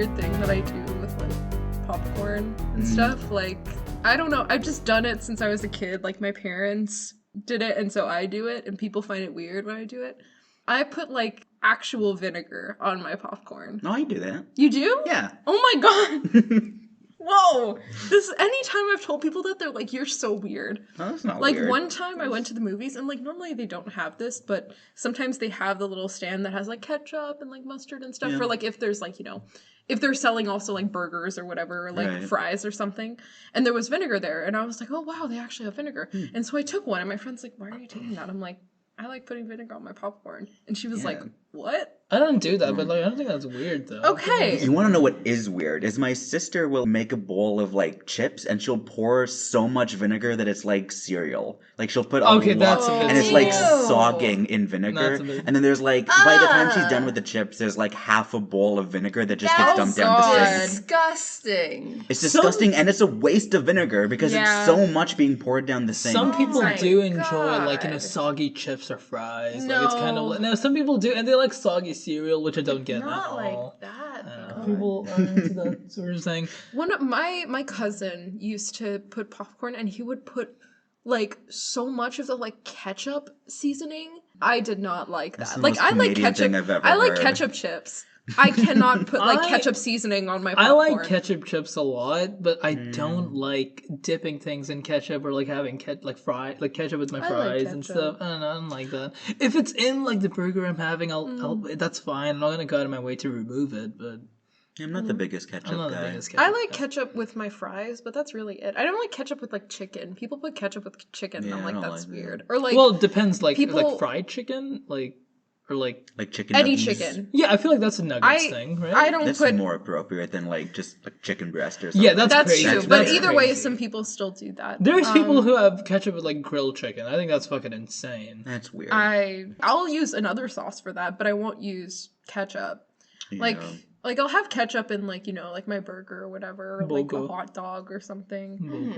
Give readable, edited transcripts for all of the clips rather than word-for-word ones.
weird thing that I do with like popcorn and stuff. Like, I don't know. I've just done it since I was a kid. Like, my parents did it, and so I do it, and people find it weird when I do it. I put like actual vinegar on my popcorn. No, I do that. You do? Yeah. Oh my god. Whoa! Anytime I've told people that, they're like, "You're so weird." No, that's not like weird. One time I went to the movies, and like normally they don't have this, but sometimes they have the little stand that has like ketchup and like mustard and stuff for like if there's like if they're selling also like burgers or whatever, or like fries or something. And there was vinegar there, and I was like, "Oh wow, they actually have vinegar." And so I took one, and my friend's like, "Why are you taking that?" I'm like, "I like putting vinegar on my popcorn," and she was like, "What?" I don't do that, but like I don't think that's weird though. Okay. You want to know what is weird? Is my sister will make a bowl of like chips and she'll pour so much vinegar that it's like cereal. Like she'll put a lot, and it's like sogging in vinegar. And then there's like by the time she's done with the chips, there's like half a bowl of vinegar that just gets dumped down the sink. Disgusting. It's disgusting, and it's a waste of vinegar because it's so much being poured down the sink. Some people do enjoy like soggy chips or fries. Like it's kind of some people do, and they like soggy cereal, which I don't get Not at like all. that, though. People are into that sort of thing. One of my cousin used to put popcorn, and he would put like so much of the like ketchup seasoning. I did not like that. Like I like ketchup. I like ketchup chips. I cannot put like ketchup seasoning on my popcorn. I like ketchup chips a lot, but I don't like dipping things in ketchup or like having ketchup with my fries and stuff. I don't like that. If it's in like the burger I'm having, I'll that's fine. I'm not gonna go out of my way to remove it, but I'm not the biggest ketchup guy. I like ketchup with my fries, but that's really it. I don't like ketchup with like chicken. People put ketchup with chicken, and I'm like, that's weird. Or like, well, it depends. Like fried chicken, or like chicken any nuggets. chicken. Yeah, I feel like that's a nuggets thing, right? I don't that's put more appropriate than like just like chicken breast or something. Yeah, that's that's crazy. true. But either way, some people still do that. There's people who have ketchup with like grilled chicken. I think that's fucking insane. That's weird. I'll use another sauce for that, but I won't use ketchup. Yeah. Like I'll have ketchup in like like my burger or whatever, or like a hot dog or something.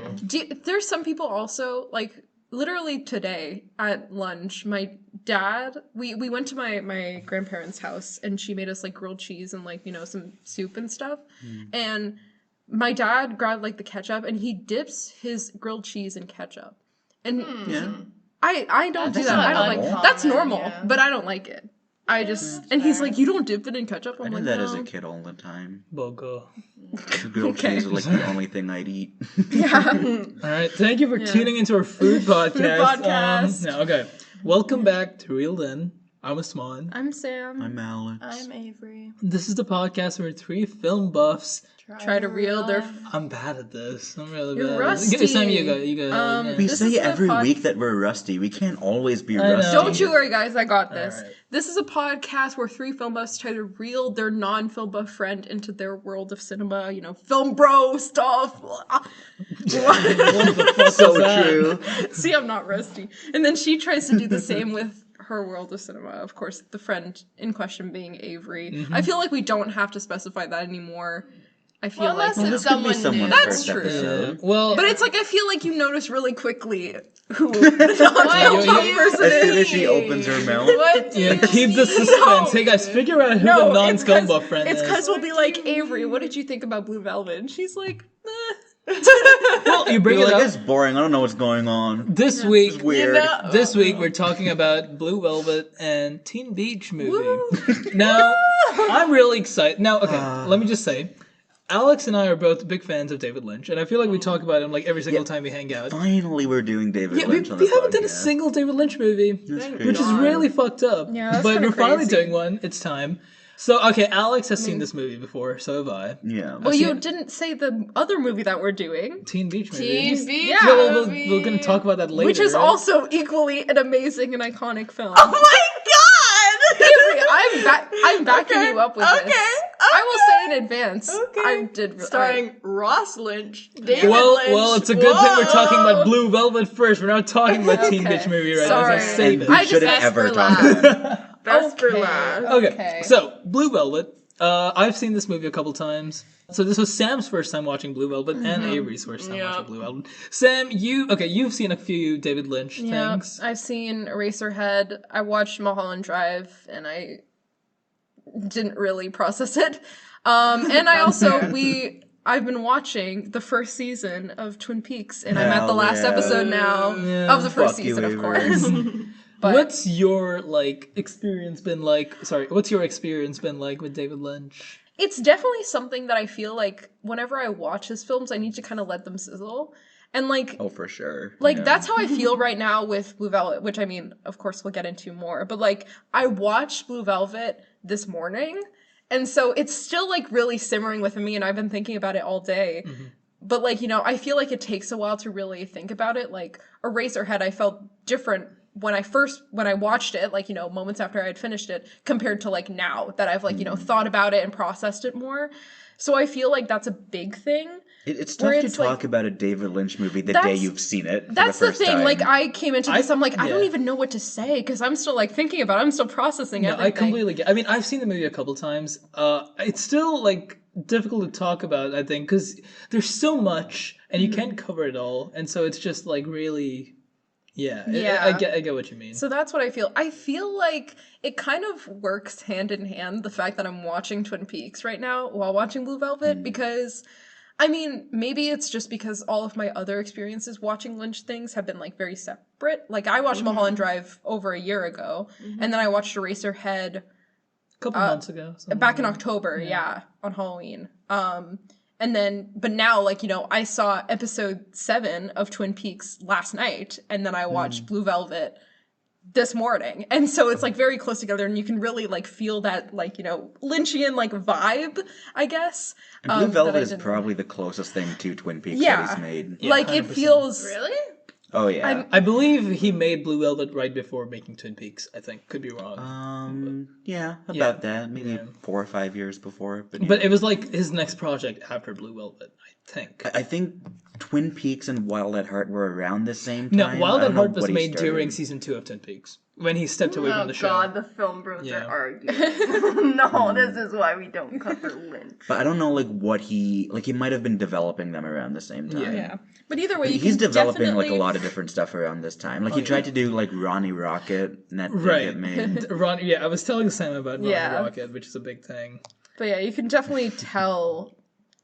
There's some people also like. Literally today at lunch, my dad, we went to my grandparents' house, and she made us like grilled cheese and like, some soup and stuff. And my dad grabbed like the ketchup, and he dips his grilled cheese in ketchup. And I don't do that. I don't like that's normal, but I don't like it. I just and he's like, "You don't dip it in ketchup?" I'm I did like, that no. as a kid all the time. Bogo. Grilled cheese was like the only thing I'd eat. All right, thank you for tuning into our food podcast. Okay, welcome back to Real Then. I'm Usman. I'm Sam. I'm Alex. I'm Avery. This is the podcast where three film buffs try to reel their. I'm bad at this. I'm really You're bad. rusty. Sam, you go. We say every week that we're rusty. We can't always be rusty. Don't you worry, guys. I got this. Right. This is a podcast where three film buffs try to reel their non-film buff friend into their world of cinema. Film bro stuff. So true. See, I'm not rusty. And then she tries to do the same with her world of cinema. Of course, the friend in question being Avery. I feel like we don't have to specify that anymore. I feel like it's someone new. That's true. Episode. Well, But it's like I feel like you notice really quickly who the non-film person As soon is. as she opens her mouth. What? keep the suspense. Hey guys, figure out who the non-scum buff friend is. It's because we'll be like, Avery, what did you think about Blue Velvet? And she's like, Well, you bring You're it like, up. it's boring. I don't know what's going on. This week, It's weird. This week we're talking about Blue Velvet and Teen Beach Movie. Now, I'm really excited. Now, okay, let me just say, Alex and I are both big fans of David Lynch, and I feel like we talk about him like every single time we hang out. Finally, we're doing David Yeah, Lynch on we the haven't done a podcast. single David Lynch movie, That's which is crazy. really fucked up. Yeah, that's but kinda we're finally crazy. doing one. It's time. So, okay, Alex has seen this movie before, so have I. Yeah. well, you didn't say the other movie that we're doing, Teen Beach Movie. Teen Beach Yeah, Well, Movie. we're going to talk about that later. which is right? also equally an amazing and iconic film. Oh my god! Avery, I'm backing you up with this. I will say in advance. I did. Starring Ross Lynch, David Well, Lynch. it's a good thing we're talking Whoa. about Blue Velvet first. We're not talking about Teen Okay. Beach Movie right Sorry. now. So save And it. we I just shouldn't asked ever for talk last. about it. Best for last. Okay, so Blue Velvet. I've seen this movie a couple times. So this was Sam's first time watching Blue Velvet and Avery's first time watching Blue Velvet. Sam, you've seen a few David Lynch things. I've seen Eraserhead. I watched Mulholland Drive, and I didn't really process it. And I also I've been watching the first season of Twin Peaks, and I'm at the last episode now of the first season, of course. But what's your experience been like? Sorry, what's your experience been like with David Lynch? It's definitely something that I feel like whenever I watch his films, I need to kind of let them sizzle. And oh, for sure. That's how I feel right now with Blue Velvet, which I mean, of course, we'll get into more. But I watched Blue Velvet this morning, and so it's still really simmering within me, and I've been thinking about it all day. Mm-hmm. But I feel like it takes a while to really think about it. Eraserhead, I felt different when I watched it, moments after I had finished it, compared to now that I've thought about it and processed it more. So I feel like that's a big thing. It's tough to talk about a David Lynch movie the day you've seen it. That's the thing. Time. I came into this, I'm I don't even know what to say because I'm still thinking about it. I'm still processing everything. I completely get. I mean, I've seen the movie a couple times. It's still difficult to talk about, I think, because there's so much and you can't cover it all, and so it's just really. Yeah. I get what you mean. So that's what I feel. I feel like it kind of works hand in hand, the fact that I'm watching Twin Peaks right now while watching Blue Velvet, because, I mean, maybe it's just because all of my other experiences watching Lynch things have been, very separate. I watched Mulholland Drive over a year ago, and then I watched Eraserhead a couple months ago. Back in October, on Halloween. And then, but now, I saw episode 7 of Twin Peaks last night, and then I watched Blue Velvet this morning. And so it's, very close together, and you can really, feel that, Lynchian, vibe, I guess. And Blue Velvet is probably the closest thing to Twin Peaks that he's made. Yeah, it feels... Really? Oh, yeah. I believe he made Blue Velvet right before making Twin Peaks, I think. Could be wrong. Yeah, about that. Maybe 4 or 5 years before. But it was his next project after Blue Velvet, I think. I think Twin Peaks and Wild at Heart were around the same time. No, Wild at Heart was made during season 2 of Twin Peaks. When he stepped away from the show. Oh god, the film bros are arguing. No, this is why we don't cover Lynch. But I don't know, what he might have been developing them around the same time. Yeah. But either way, he's developing a lot of different stuff around this time. He tried to do Ronnie Rocket, and that didn't get made. I was telling Sam about Ronnie Rocket, which is a big thing. But yeah, you can definitely tell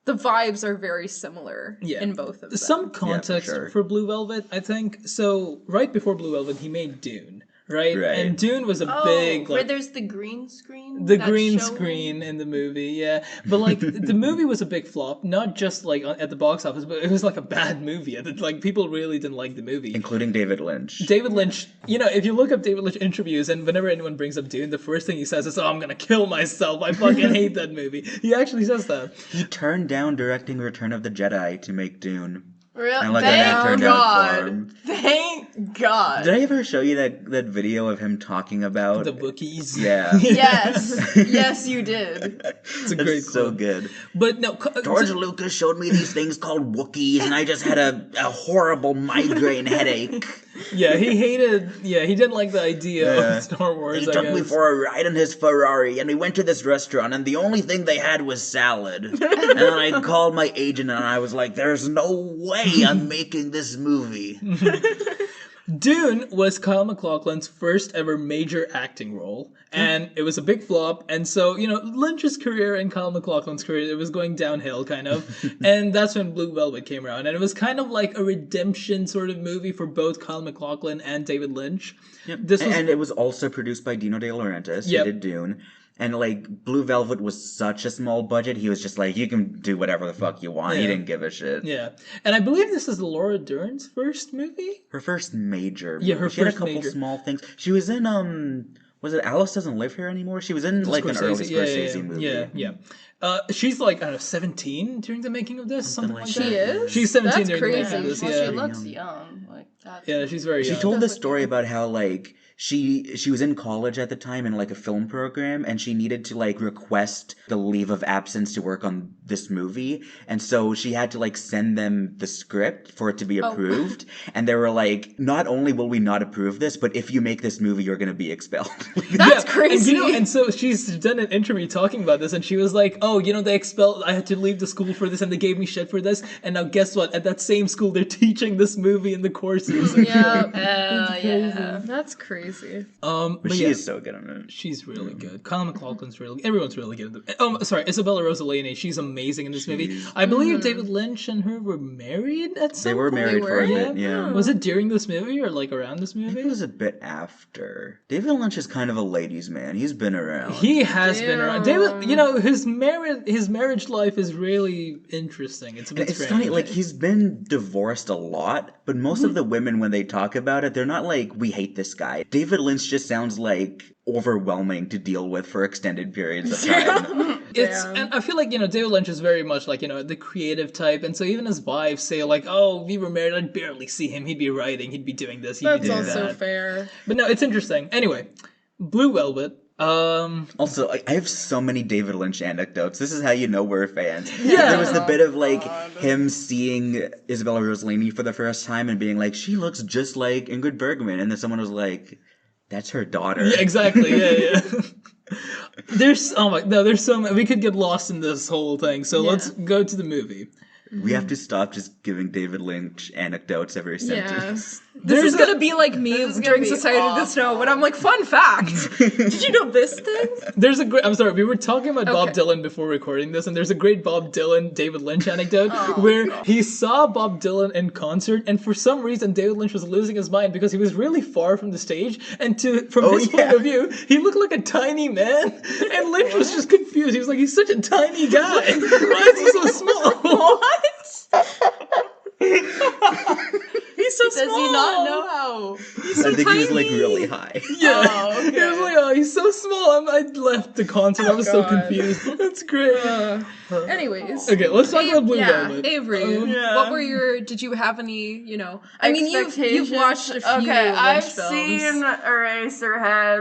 the vibes are very similar in both of them. Some context for Blue Velvet, I think. So right before Blue Velvet, he made Dune. Right? And Dune was a big... where there's the green screen? The green screen in the movie, yeah. But, the movie was a big flop, not just, at the box office, but it was, a bad movie. People really didn't like the movie. Including David Lynch. David Lynch, if you look up David Lynch interviews, and whenever anyone brings up Dune, the first thing he says is, I'm gonna kill myself. I fucking hate that movie. He actually says that. He turned down directing Return of the Jedi to make Dune. Really? And Thank God. Thank God. Did I ever show you that video of him talking about the Wookiees? Yeah. Yes. Yes, you did. It's a great so good. But no, George Lucas showed me these things called Wookiees, and I just had a horrible migraine headache. Yeah, he didn't like the idea of Star Wars. He took me for a ride in his Ferrari, and we went to this restaurant, and the only thing they had was salad. And then I called my agent, and I was like, there's no way I'm making this movie. Dune was Kyle MacLachlan's first ever major acting role, and it was a big flop, and so, Lynch's career and Kyle MacLachlan's career, it was going downhill, kind of, and that's when Blue Velvet came around, and it was kind of like a redemption sort of movie for both Kyle MacLachlan and David Lynch. Yep. And it was also produced by Dino De Laurentiis, who did Dune. And, Blue Velvet was such a small budget, he was just you can do whatever the fuck you want. He didn't give a shit. Yeah. And I believe this is Laura Dern's first movie? Her first major movie. Yeah, her she first had a couple major. Small things. She was in, was it Alice Doesn't Live Here Anymore? She was in, an early Scorsese movie. Yeah. She's 17 during the making of this, something like that. She is? She's 17 That's during the crazy. making of this, Well, she looks young. She's very young. She told this story about how, she was in college at the time in, a film program, and she needed to, request the leave of absence to work on this movie, and so she had to, send them the script for it to be approved, and they were not only will we not approve this, but if you make this movie, you're gonna be expelled. That's crazy. And so she's done an interview talking about this, and she was like, oh, I had to leave the school for this and they gave me shit for this. And now guess what? At that same school, they're teaching this movie in the courses. Yeah. That's crazy. But she is so good on it. She's really good. Kyle MacLachlan's really good. Everyone's really good. Isabella Rossellini. She's amazing in this movie. I believe David Lynch and her were married at some point. They were married for a bit, yeah. Was it during this movie or like around this movie? I think it was a bit after. David Lynch is kind of a ladies' man. He's been around. He has been around. David, his marriage life is really interesting. It's a bit strange. Funny, like he's been divorced a lot, but most of the women when they talk about it, they're not like, we hate this guy. David Lynch just sounds like overwhelming to deal with for extended periods of time. And I feel like, David Lynch is very much like, the creative type, and so even his wives say like, oh, we were married, I'd barely see him, he'd be writing, he'd be doing this, he'd be doing that. That's also fair. But no, it's interesting. Anyway, Blue Velvet. Also, I have so many David Lynch anecdotes. This is how you know we're fans. Yeah. There was the bit of like him seeing Isabella Rossellini for the first time and being like, she looks just like Ingrid Bergman, and then someone was like, that's her daughter. Yeah, exactly. Yeah. There's so many. We could get lost in this whole thing. So let's go to the movie. We have to stop just giving David Lynch anecdotes every sentence. This is going to be like me during Society of the Snow when I'm like, fun fact. Did you know this thing? There's a great, I'm sorry, we were talking about Bob Dylan before recording this, and there's a great Bob Dylan, David Lynch anecdote where he saw Bob Dylan in concert, and for some reason David Lynch was losing his mind because he was really far from the stage, and from his point of view, he looked like a tiny man, and Lynch was just confused. He was like, he's such a tiny guy. Why is he so small? What? He's so small. Does he not know how? He's so I think tiny. he's like really high. Yeah. He was like, oh, he's so small. I left the concert. I was so confused. That's great. Anyways. Okay, let's talk about Blue Velvet. Avery, what were did you have any, I mean, you've watched a few Lynch I've films. seen Eraserhead,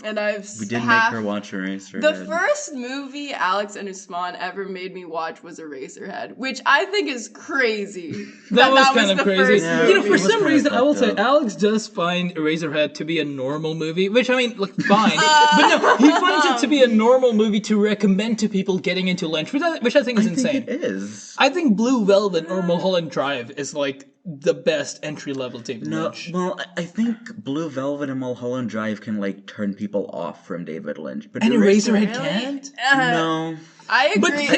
and We did make her watch Eraserhead. The first movie Alex and Usman ever made me watch was Eraserhead, which I think is crazy. That was kind of crazy. Yeah, For some reason, I will say, Alex does find Eraserhead to be a normal movie, which, I mean, look, fine. But no, he finds it to be a normal movie to recommend to people getting into Lynch, which I think is insane. It is. I think Blue Velvet or Mulholland Drive is, like, the best entry-level David Lynch. Well, I think Blue Velvet and Mulholland Drive can, like, turn people off from David Lynch. But and Eraserhead can't? No. I agree.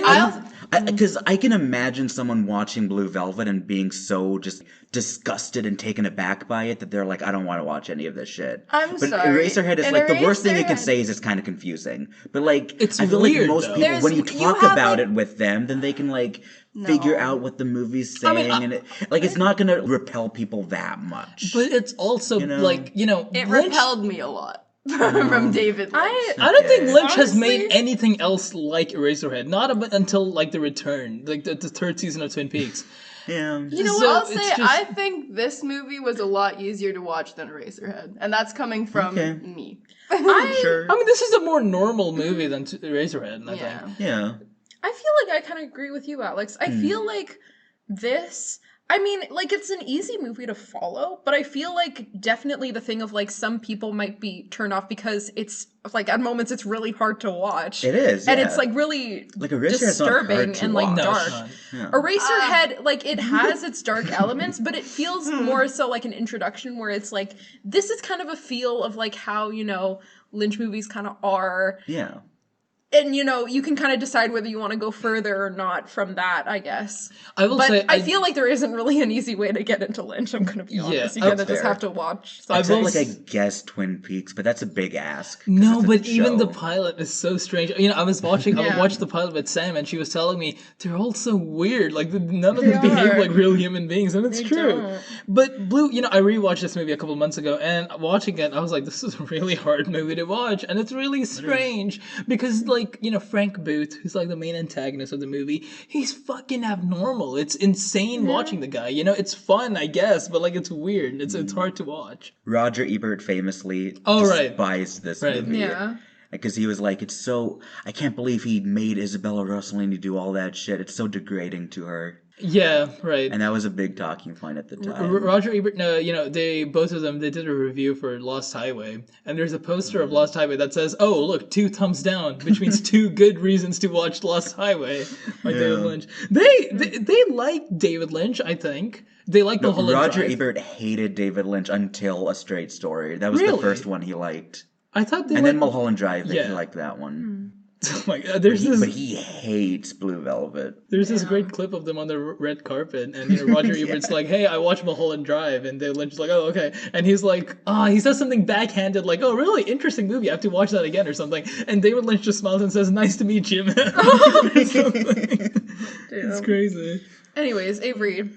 Because I can imagine someone watching Blue Velvet and being so just disgusted and taken aback by it that they're like, I don't want to watch any of this shit. But Eraserhead is like, the worst thing you can say is it's kind of confusing. But like, I feel like most people, when you talk about it with them, then they can like figure out what the movie's saying. And it's not going to repel people that much. But it's also like, it repelled me a lot. From David Lynch. I don't think Lynch has made anything else like Eraserhead. Not until like The Return, like the third season of Twin Peaks. Yeah. You know what I'll say? I think this movie was a lot easier to watch than Eraserhead, and that's coming from me. Sure. I mean, this is a more normal movie than Eraserhead. I think. Yeah. I feel like I kind of agree with you, Alex. I feel like this. I mean, like, it's an easy movie to follow, but I feel like definitely the thing of, like, some people might be turned off because it's, like, at moments it's really hard to watch. It is, And it's, like, really disturbing and, like, dark. Eraserhead, like, it has its dark elements, but it feels more so like an introduction where it's, like, this is kind of a feel of, like, how, Lynch movies kind of are. Yeah. And, you can kind of decide whether you want to go further or not from that, I guess. I feel like there isn't really an easy way to get into Lynch, I'm going to be honest. You kind of just have to watch something. I guess Twin Peaks, but that's a big ask. No, but even the pilot is so strange. I was watching the pilot with Sam, and she was telling me, they're all so weird. Like, none of them behave like real human beings, and it's true. Don't. But Blue, I rewatched this movie a couple of months ago, and watching it, I was like, this is a really hard movie to watch, and it's really strange, because, like, Frank Booth, who's like the main antagonist of the movie, he's fucking abnormal. It's insane watching the guy. It's fun, I guess, but like it's weird. It's hard to watch. Roger Ebert famously despised this movie. Yeah. Because he was like, I can't believe he made Isabella Rossellini do all that shit. It's so degrading to her. Yeah, right. And that was a big talking point at the time. Roger Ebert, both of them, they did a review for Lost Highway, and there's a poster of Lost Highway that says, "Oh, look, 2 thumbs down," which means 2 good reasons to watch Lost Highway by David Lynch. They like David Lynch, I think. They like Mulholland Drive. Roger Ebert hated David Lynch until A Straight Story. That was the first one he liked. I thought then Mulholland Drive, he liked that one. Oh my God, but he hates Blue Velvet. There's this great clip of them on the red carpet, and Roger Ebert's like, "Hey, I watched Mulholland Drive," and David Lynch is like, "Oh, okay," and he's like, he says something backhanded, like, "Oh, really interesting movie. I have to watch that again or something," and David Lynch just smiles and says, "Nice to meet you, man." It's crazy. Anyways, Avery,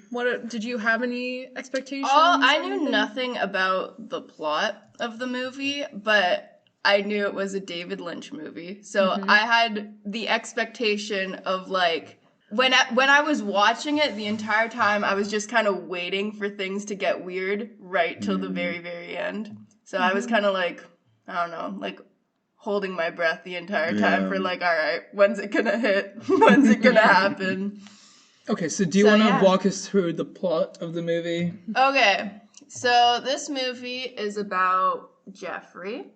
did you have any expectations? I knew nothing about the plot of the movie, but I knew it was a David Lynch movie. So I had the expectation of, like, when I was watching it the entire time, I was just kind of waiting for things to get weird right till the very, very end. So I was kind of like, I don't know, like holding my breath the entire time for like, all right, when's it gonna hit? When's it gonna happen? Okay, so do you want to walk us through the plot of the movie? Okay, so this movie is about Jeffrey.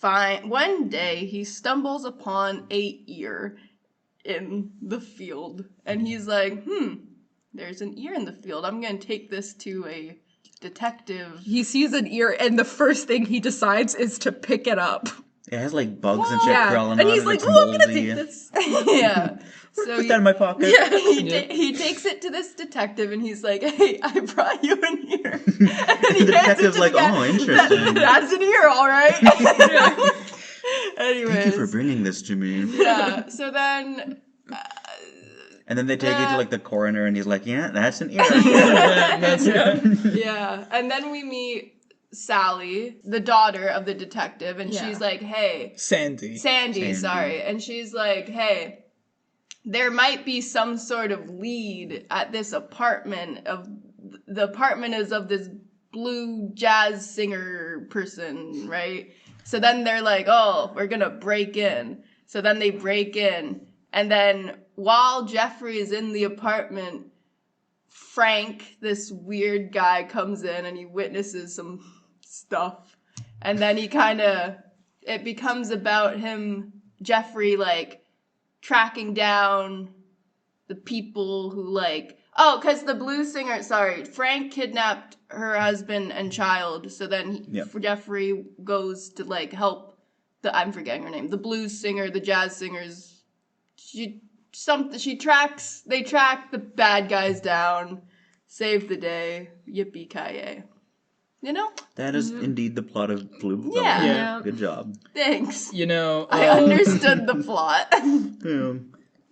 One day he stumbles upon a ear in the field, and he's like, there's an ear in the field. I'm going to take this to a detective. He sees an ear, and the first thing he decides is to pick it up. It has like bugs and shit crawling on it. And he's like, I'm going to take this. Yeah. So put that in my pocket. Yeah, he takes it to this detective, and he's like, "Hey, I brought you an ear." And the detective's like, "Oh, interesting. That's an ear, all right." Anyways, thank you for bringing this to me. Yeah. So then. And then they take it to like the coroner, and he's like, "Yeah, that's an ear." Yeah, and then we meet Sally, the daughter of the detective, and she's like, "Hey, Sandy, sorry," and she's like, "Hey, there might be some sort of lead at this apartment. The apartment is of this blue jazz singer person, right?" So then they're like, "Oh, we're gonna break in." So then they break in, and then while Jeffrey is in the apartment, Frank, this weird guy, comes in and he witnesses some stuff, and then it becomes about him, Jeffrey, like, tracking down the people who, like, because the blues singer, Frank kidnapped her husband and child, so then Jeffrey goes to, like, help I'm forgetting her name, the blues singer, the jazz singers, they track the bad guys down, save the day, yippee-ki-yay. You know? That is indeed the plot of Blue Velvet. Yeah. Good job. Thanks. I understood the plot.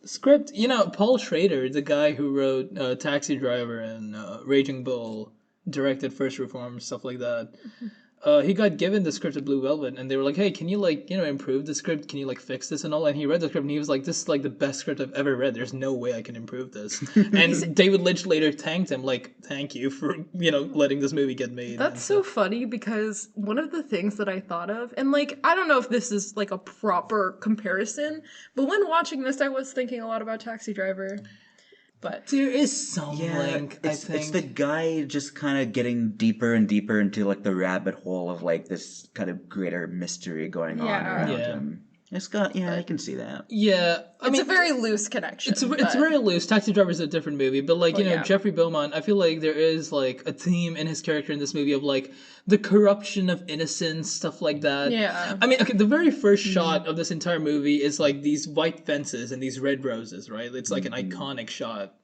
Script, Paul Schrader, the guy who wrote Taxi Driver and Raging Bull, directed First Reform, stuff like that. He got given the script of Blue Velvet, and they were like, "Hey, can you improve the script? Can you fix this and all?" And he read the script, and he was like, "This is like the best script I've ever read. There's no way I can improve this." And David Lynch later thanked him, like, "Thank you for letting this movie get made." That's so funny, because one of the things that I thought of, and like, I don't know if this is like a proper comparison, but when watching this, I was thinking a lot about Taxi Driver. But there is some link, I think. It's the guy just kind of getting deeper and deeper into like the rabbit hole of like this kind of greater mystery going on around him. It's got, I can see that. Yeah. It's a very loose connection. It's very loose. Taxi Driver is a different movie, but like, Jeffrey Beaumont, I feel like there is like a theme in his character in this movie of like the corruption of innocence, stuff like that. Yeah. I mean, okay, the very first shot of this entire movie is like these white fences and these red roses, right? It's like an iconic shot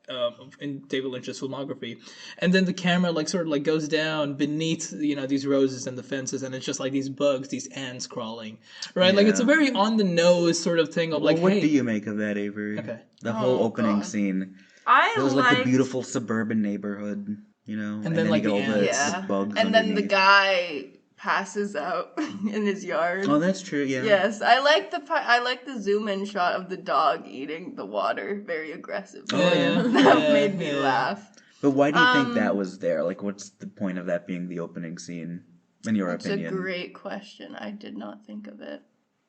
in David Lynch's filmography. And then the camera like sort of like goes down beneath, these roses and the fences, and it's just like these bugs, these ants crawling, right? Yeah. Like it's a very on the nose sort of thing of like, what do you make of that, Avery? Okay. The whole opening scene. It was like the beautiful suburban neighborhood, and then like the bugs and underneath. then the guy passes out in his yard. Oh, that's true. Yeah. Yes, I like the zoom in shot of the dog eating the water very aggressively. Oh yeah, that made me laugh. But why do you think that was there? Like, what's the point of that being the opening scene, in your opinion? That's a great question. I did not think of it.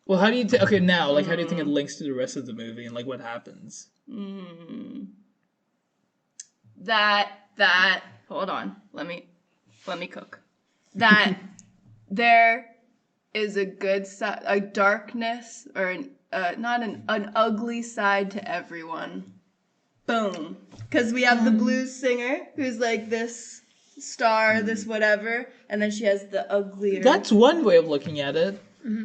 Well, how do you okay now? Like, how do you think it links to the rest of the movie and like what happens? That hold on, let me cook. That there is a good side, a darkness, or not an ugly side to everyone. Boom. Because we have the blues singer who's like this star, this whatever, and then she has the uglier. That's one way of looking at it.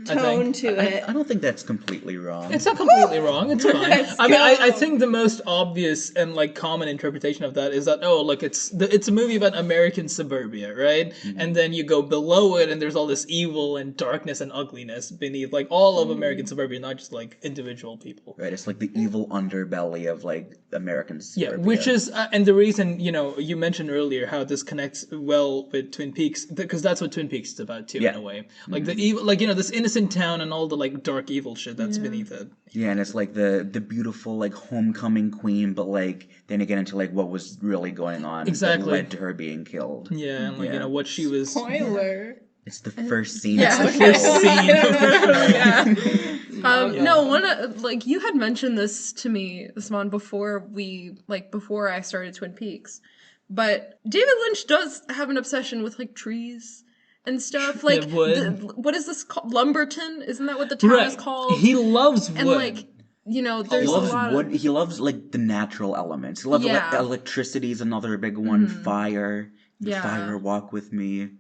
Tone to it. I don't think that's completely wrong. It's not completely wrong. It's fine. I think the most obvious and like common interpretation of that is that look, it's a movie about American suburbia, right? Mm-hmm. And then you go below it, and there's all this evil and darkness and ugliness beneath like all of American suburbia, not just like individual people. Right. It's like the evil underbelly of like American suburbia. Yeah, which is and the reason you mentioned earlier how this connects well with Twin Peaks, because that's what Twin Peaks is about too, in a way. Like the evil, like this innocent town and all the like dark evil shit that's beneath it. Yeah, and it's like the beautiful like homecoming queen, but like then you get into like what was really going on that led to her being killed. Yeah, and like what she was. Spoiler. It's the first scene. Yeah, it's the first scene. No, like you had mentioned this to me, Usman, before I started Twin Peaks, but David Lynch does have an obsession with like trees and stuff. Like, what is this called? Lumberton? Isn't that what the town is called? He loves wood. And like, there's he loves a lot wood. of... He loves like the natural elements. He loves electricity is another big one. Fire. Fire, walk with me.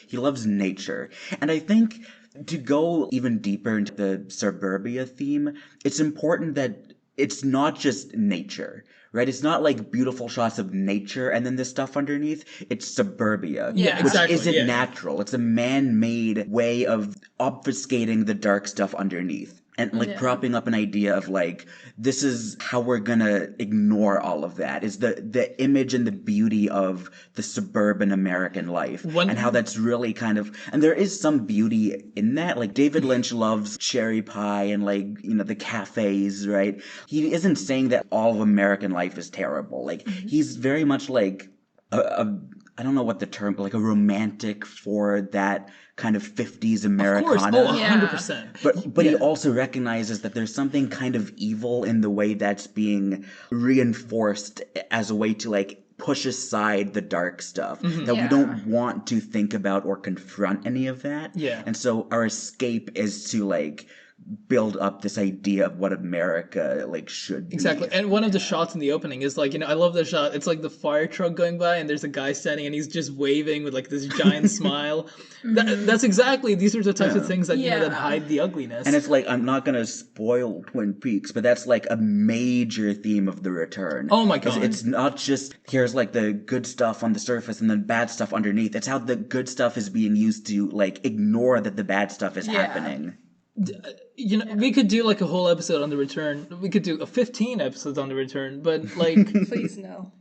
He loves nature. And I think to go even deeper into the suburbia theme, it's important that it's not just nature. Right? It's not like beautiful shots of nature and then the stuff underneath. It's suburbia. Yeah, which exactly. isn't natural. It's a man-made way of obfuscating the dark stuff underneath. And like propping up an idea of like, this is how we're gonna ignore all of that, is the image and the beauty of the suburban American life. And how that's really kind of, and there is some beauty in that. Like David Lynch loves cherry pie and like, the cafes, right? He isn't saying that all of American life is terrible. Like he's very much like I don't know what the term, but like a romantic for that kind of 50s Americana. Of course, 100%. But he also recognizes that there's something kind of evil in the way that's being reinforced as a way to like push aside the dark stuff. That we don't want to think about or confront any of that. Yeah. And so our escape is to like build up this idea of what America like should be. Exactly. And one of the shots in the opening is like, I love the shot. It's like the fire truck going by and there's a guy standing and he's just waving with like this giant smile. That's exactly, these are the types of things that that hide the ugliness. And it's like, I'm not going to spoil Twin Peaks, but that's like a major theme of The Return. Oh my god. It's not just here's like the good stuff on the surface and then bad stuff underneath. It's how the good stuff is being used to like ignore that the bad stuff is happening. We could do like a whole episode on The Return. We could do 15 episodes on The Return, but like... Please no.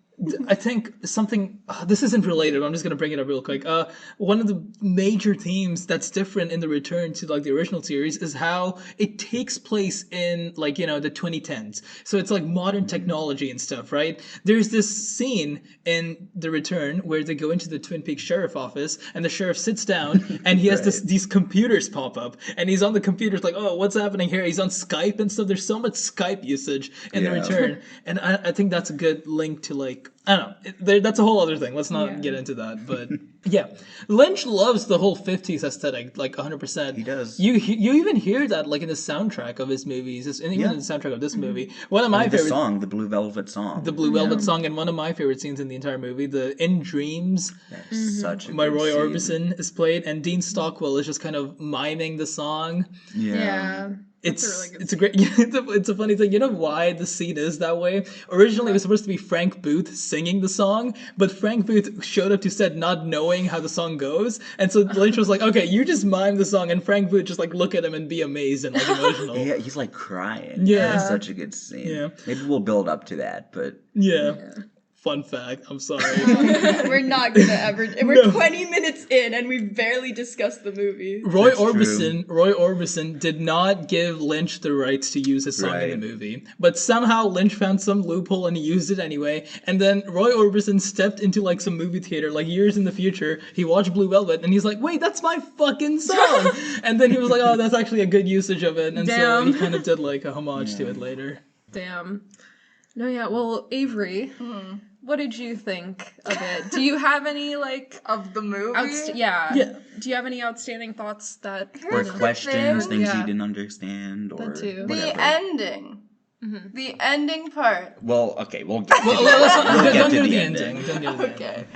I think something, this isn't related, but I'm just going to bring it up real quick. One of the major themes that's different in The Return to like the original series is how it takes place in like, the 2010s. So it's like modern technology and stuff, right? There's this scene in The Return where they go into the Twin Peaks sheriff office and the sheriff sits down and he has these computers pop up and he's on the computers like, oh, what's happening here? He's on Skype and stuff. There's so much Skype usage in The Return. And I think that's a good link to like, I don't know. That's a whole other thing. Let's not get into that. But yeah, Lynch loves the whole 50s aesthetic, like 100%. He does. You even hear that like in the soundtrack of his movies, and even in the soundtrack of this movie. One of my favorite song, the Blue Velvet song. The Blue Velvet song, and one of my favorite scenes in the entire movie, the In Dreams. That's such a by good Roy scene. Orbison is played, and Dean Stockwell is just kind of miming the song. Yeah. It's a really good it's a great it's a funny thing. You know why the scene is that way? Originally it was supposed to be Frank Booth singing the song, but Frank Booth showed up to set not knowing how the song goes, and so Lynch was like, "Okay, you just mime the song," and Frank Booth just like look at him and be amazed and like emotional. Yeah, he's like crying. Yeah. It's such a good scene. Yeah. Maybe we'll build up to that, but Yeah. Fun fact. I'm sorry. We're not gonna ever. We're 20 minutes in and we've barely discussed the movie. Roy Orbison did not give Lynch the rights to use his song in the movie, but somehow Lynch found some loophole and he used it anyway. And then Roy Orbison stepped into like some movie theater, like years in the future. He watched Blue Velvet and he's like, "Wait, that's my fucking song!" And then he was like, "Oh, that's actually a good usage of it." And so he kind of did like a homage to it later. Damn. No, yeah. Well, Avery. What did you think of it? Do you have any, like... Of the movie? Yeah. Do you have any outstanding thoughts that... Or questions, things you didn't understand, or that too. whatever. The ending. The ending part. Well, okay, we'll get to the ending. Okay.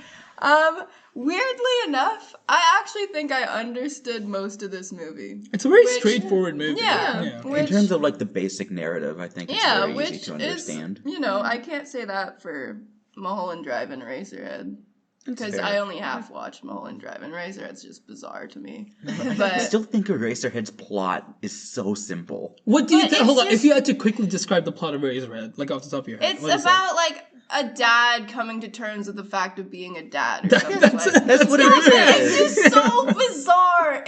Weirdly enough, I actually think I understood most of this movie. It's a very straightforward movie. Yeah. In terms of, like, the basic narrative, I think it's very easy to understand. Is, I can't say that for Mulholland Drive and Eraserhead. Because I only half watched Mulholland Drive, and Eraserhead's just bizarre to me. But I still think Eraserhead's plot is so simple. What do you think? Hold on, if you had to quickly describe the plot of Eraserhead, like off the top of your head. It's about, like, a dad coming to terms with the fact of being a dad or something. That's what it is. It's just so bizarre.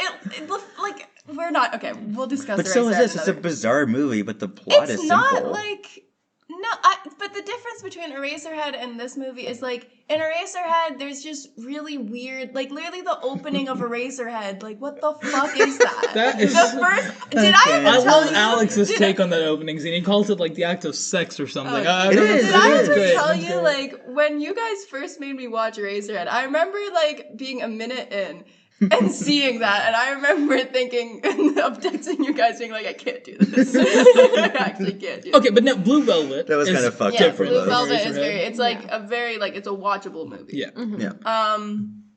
Like, we're not... Okay, we'll discuss But so is this. It's a bizarre movie, but the plot is simple. It's not, like... No, but the difference between Eraserhead and this movie is, like, in Eraserhead, there's just really weird, like, literally the opening of Eraserhead, like, what the fuck is that? That is... The first... Did I ever tell you? I love Alex's take on that opening scene. He calls it, like, the act of sex or something. Did I ever tell you, like, when you guys first made me watch Eraserhead, I remember, like, being a minute in, and seeing that, and I remember thinking of texting you guys being like, I can't do this. I actually can't do this. Okay, but no, Blue Velvet. That was kind of fucked up for Blue Velvet is very, it's like a very, like, it's a watchable movie. Yeah. Yeah.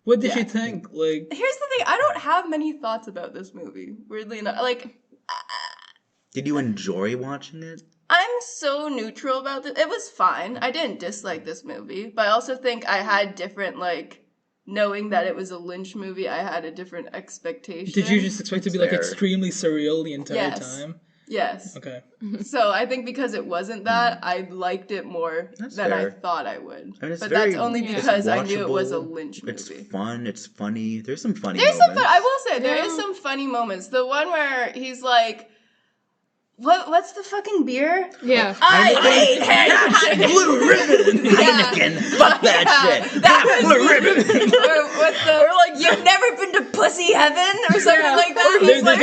What did you think? Like, here's the thing, I don't have many thoughts about this movie, weirdly enough. Like, did you enjoy watching it? I'm so neutral about this. It was fine. I didn't dislike this movie, but I also think I had different, like, knowing that it was a Lynch movie, I had a different expectation. Did you just expect it to be like extremely surreal the entire time? Yes. Okay. So I think because it wasn't that, I liked it more than I thought I would. I mean, but that's only because I knew it was a Lynch movie. It's fun. It's funny. There's some funny moments. I will say, there is Yeah. some funny moments. The one where he's like, what's the fucking beer? Yeah. I hate Heineken. Blue Ribbon. Heineken. Fuck that shit. That Blue Ribbon. or like, you've never been to Pussy Heaven? Or something like that. He's like,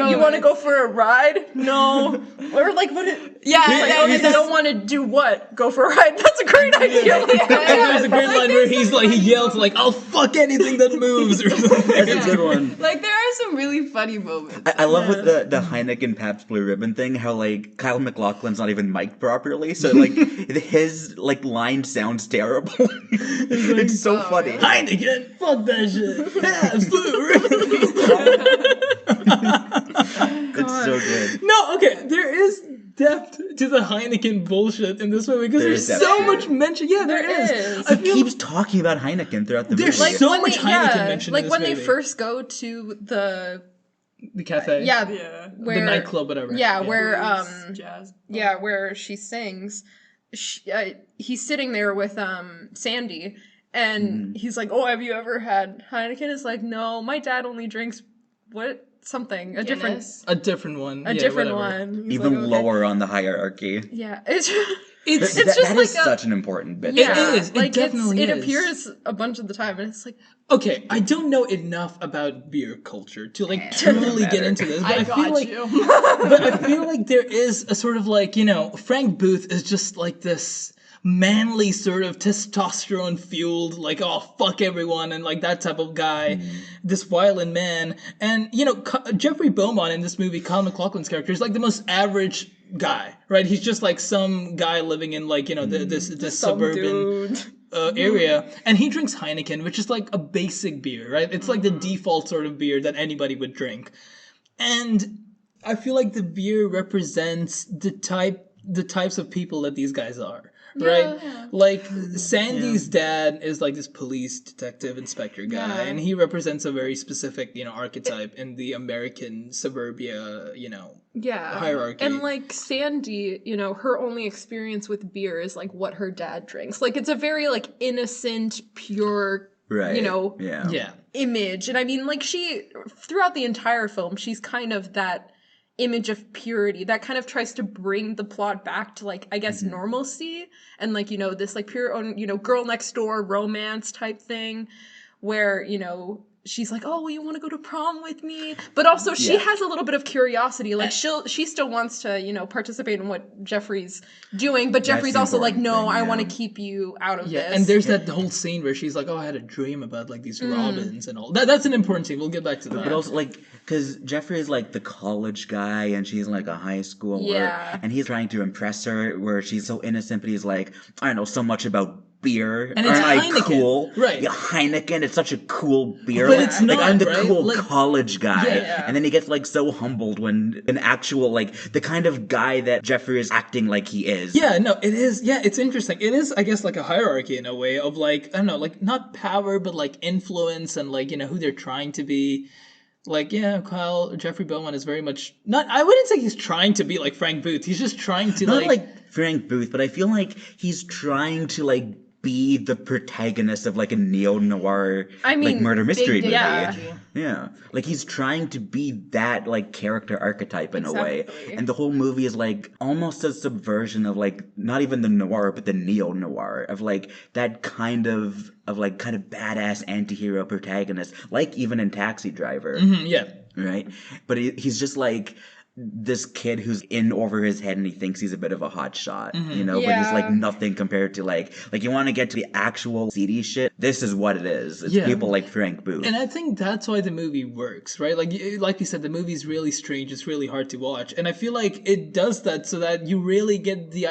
you want to go for a ride? No. Or like, what? You don't want to do what? Go for a ride? That's a great idea. There's a great line where he's like, he yells like, "I'll fuck anything that moves," or something. That's a good one. Like, there are some really funny moments. I love with the Heineken Pabst Blue Ribbon thing, how like Kyle MacLachlan's not even mic'd properly, so like his like line sounds terrible. It's so funny. Heineken, fuck that shit. Pabst Blue Ribbon. It's so good. No, okay, there is depth to the Heineken bullshit in this movie because there's so much mention. Yeah, there is. He keeps talking about Heineken throughout the movie. There's so much Heineken mentioned like in this when movie. they first go to the cafe. where the nightclub, whatever. Yeah, where jazz. Yeah, where she sings. He's sitting there with Sandy, and he's like, "Oh, have you ever had Heineken?" It's like, "No, my dad only drinks something a Guinness. different one. Different one." He's even like, okay. lower on the hierarchy. Yeah, it's just like such an important bit. Yeah, it is. Like it definitely it is. appears a bunch of the time, and it's like, okay, I don't know enough about beer culture to like truly get into this, but I feel like there is a sort of like, Frank Booth is just like this manly sort of testosterone fueled, like, oh fuck everyone, and like that type of guy, this violent man. And Jeffrey Beaumont in this movie, Kyle MacLachlan's character, is like the most average guy, right? He's just like some guy living in like this suburban area, and he drinks Heineken, which is like a basic beer, right? It's like the default sort of beer that anybody would drink. And I feel like the beer represents the types of people that these guys are, right? Like Sandy's dad is like this police detective inspector guy, and he represents a very specific, archetype in the American suburbia, hierarchy. And like Sandy, her only experience with beer is like what her dad drinks. Like it's a very like innocent, pure, image. And I mean, like she throughout the entire film, she's kind of that image of purity that kind of tries to bring the plot back to like I guess normalcy and like this like pure girl next door romance type thing where she's like, oh, you want to go to prom with me? But also she has a little bit of curiosity. Like she still wants to, participate in what Jeffrey's doing. But Jeffrey's also like, no, I want to keep you out of this. And there's that whole scene where she's like, oh, I had a dream about like these robins and all. That's an important scene. We'll get back to that. But also like, because Jeffrey is like the college guy and she's like a high schooler. Yeah. And he's trying to impress her where she's so innocent, but he's like, I know so much about beer. And it's Aren't Heineken. I cool? Right. Yeah, Heineken, it's such a cool beer. But it's not, I'm the right? cool Like, college guy. Yeah. And then he gets like so humbled when an actual like the kind of guy that Jeffrey is acting like he is. Yeah, no, it is. Yeah, it's interesting. It is, I guess, like a hierarchy in a way of like, I don't know, like not power, but like influence and like, who they're trying to be. Like, yeah, Jeffrey Beaumont is very much not, I wouldn't say he's trying to be like Frank Booth. He's just trying to Not like Frank Booth, but I feel like he's trying to like be the protagonist of like a neo-noir like murder mystery movie. Yeah. Like he's trying to be that like character archetype in a way. And the whole movie is like almost a subversion of like not even the noir but the neo-noir of like that kind of badass anti-hero protagonist, like even in Taxi Driver. Right? But he's just like this kid who's in over his head and he thinks he's a bit of a hot shot, but he's like nothing compared to like you want to get to the actual seedy shit. This is what it is. It's people like Frank Booth. And I think that's why the movie works, right? Like you said, the movie's really strange. It's really hard to watch. And I feel like it does that so that you really get the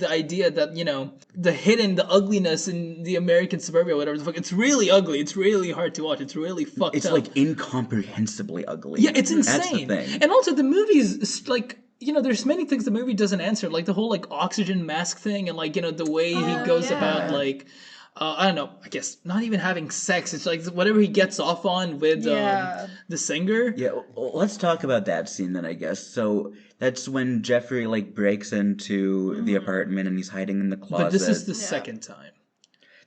idea that, the ugliness in the American suburbia, whatever the fuck, it's really ugly. It's really hard to watch. It's really fucked up. It's like incomprehensibly ugly. Yeah, it's insane. That's the thing. And also the movie's like, there's many things the movie doesn't answer, like the whole like oxygen mask thing and like, the way he goes about like, I don't know, I guess not even having sex. It's like whatever he gets off on with the singer. Yeah, well, let's talk about that scene then, I guess. So that's when Jeffrey like breaks into the apartment and he's hiding in the closet. But this is the second time.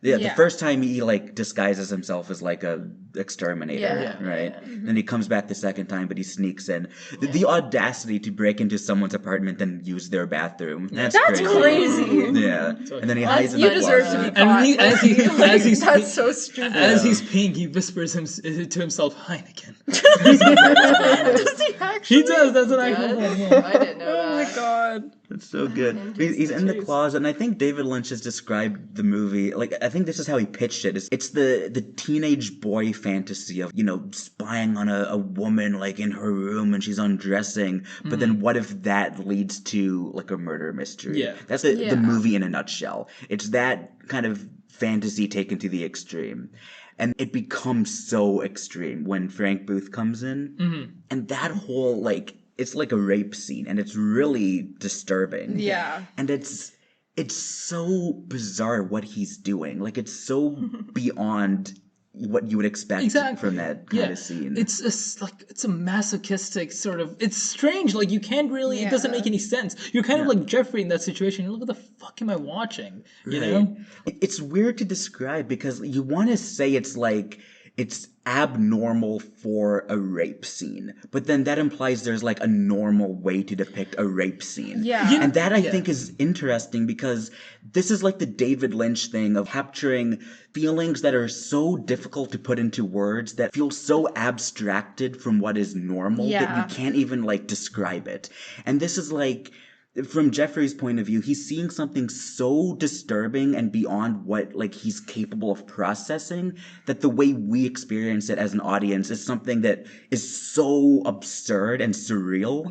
Yeah, the first time he like disguises himself as like a exterminator, right? Then he comes back the second time, but he sneaks in. The audacity to break into someone's apartment and use their bathroom. That's crazy. Yeah. And then he hides in the closet. You deserve to be caught. And as he's that's so stupid. As he's peeing, he whispers to himself, Heineken. Does he actually? He does. That's an actual thing. I didn't know that. Oh my god. It's so good. He's in the closet, and I think David Lynch has described the movie, like, I think this is how he pitched it. It's the teenage boy fantasy of, spying on a woman, like, in her room and she's undressing, but then what if that leads to, like, a murder mystery? Yeah. That's the movie in a nutshell. It's that kind of fantasy taken to the extreme. And it becomes so extreme when Frank Booth comes in, and that whole, like, it's like a rape scene, and it's really disturbing. Yeah. And it's so bizarre what he's doing. Like, it's so beyond what you would expect from that kind of scene. It's a masochistic sort of, it's strange. Like, you can't really, it doesn't make any sense. You're kind of like Jeffrey in that situation. You're like, what the fuck am I watching? You know? It's weird to describe because you want to say it's like, it's abnormal for a rape scene, but then that implies there's like a normal way to depict a rape scene. And that I think is interesting because this is like the David Lynch thing of capturing feelings that are so difficult to put into words, that feel so abstracted from what is normal that you can't even like describe it. And this is like, from Jeffrey's point of view, he's seeing something so disturbing and beyond what like he's capable of processing, that the way we experience it as an audience is something that is so absurd and surreal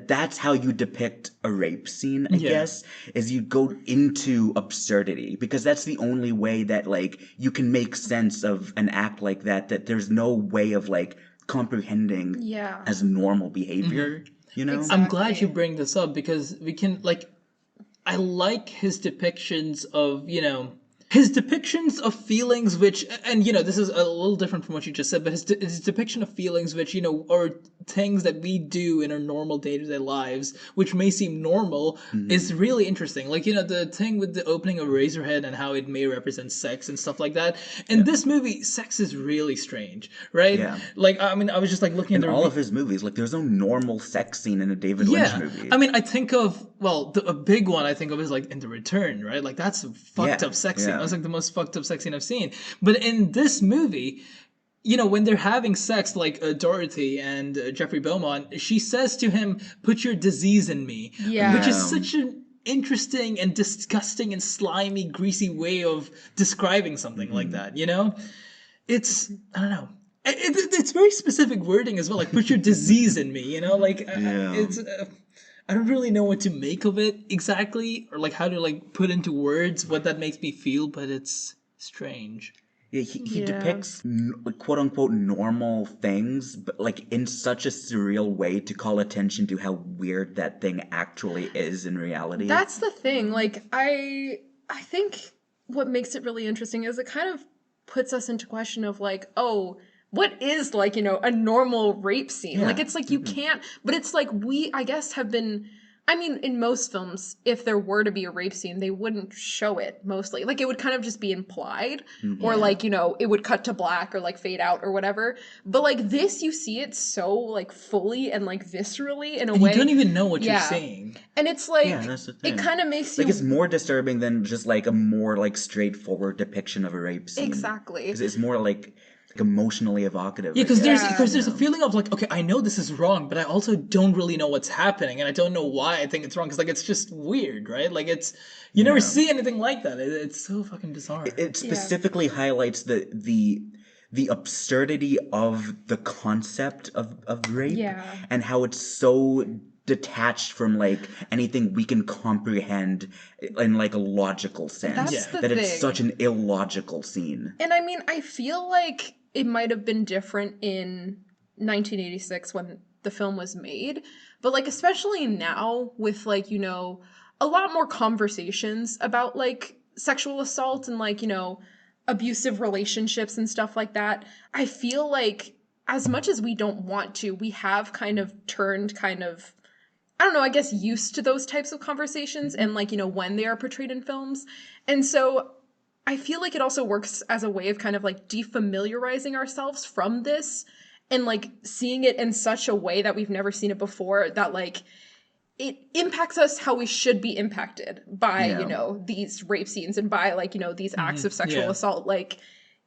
that's how you depict a rape scene, I guess, is you go into absurdity, because that's the only way that like you can make sense of an act like that there's no way of like comprehending as normal behavior. I'm glad you bring this up because we can, like, I like his depictions of, his depictions of feelings which, and this is a little different from what you just said, but his depiction of feelings which, are things that we do in our normal day-to-day lives, which may seem normal, is really interesting. Like, the thing with the opening of Razorhead and how it may represent sex and stuff like that. In this movie, sex is really strange, right? Yeah. Like, I mean, I was just like looking at in all of his movies, like there's no normal sex scene in a David Lynch movie. I mean, I think of, a big one I think of is like in The Return, right? Like that's a fucked up sex scene. That's like the most fucked up sex scene I've seen. But in this movie, when they're having sex, like Dorothy and Jeffrey Beaumont, she says to him, "Put your disease in me," which is such an interesting and disgusting and slimy, greasy way of describing something like that. It's, I don't know. It's very specific wording as well. Like, put your disease in me. It's. I don't really know what to make of it exactly, or like how to like put into words what that makes me feel, but it's strange. Yeah, he depicts quote unquote normal things, but like in such a surreal way to call attention to how weird that thing actually is in reality. That's the thing. Like I think what makes it really interesting is it kind of puts us into question of like, oh, what is like, a normal rape scene? Yeah. Like, it's like you can't, but it's like I guess, have been, I mean, in most films, if there were to be a rape scene, they wouldn't show it mostly. Like, it would kind of just be implied or like, it would cut to black or like fade out or whatever. But like this, you see it so like fully and like viscerally in a way. You don't even know what you're seeing. And it's like, that's the thing. It kind of makes you... Like, it's more disturbing than just like a more like straightforward depiction of a rape scene. Exactly. Because it's more like emotionally evocative. Yeah, because there's a feeling of like, okay, I know this is wrong, but I also don't really know what's happening, and I don't know why I think it's wrong, because like it's just weird, right? Like it's you never see anything like that. It's so fucking bizarre. It specifically highlights the absurdity of the concept of rape and how it's so detached from like anything we can comprehend in like a logical sense. It's such an illogical scene. And I mean, I feel like it might have been different in 1986 when the film was made, but like especially now with like, a lot more conversations about like sexual assault and like, abusive relationships and stuff like that. I feel like as much as we don't want to, we have kind of turned I don't know, I guess used to those types of conversations and like, when they are portrayed in films. And so I feel like it also works as a way of kind of like defamiliarizing ourselves from this and like seeing it in such a way that we've never seen it before, that like it impacts us how we should be impacted by, these rape scenes and by like, these acts of sexual assault. Like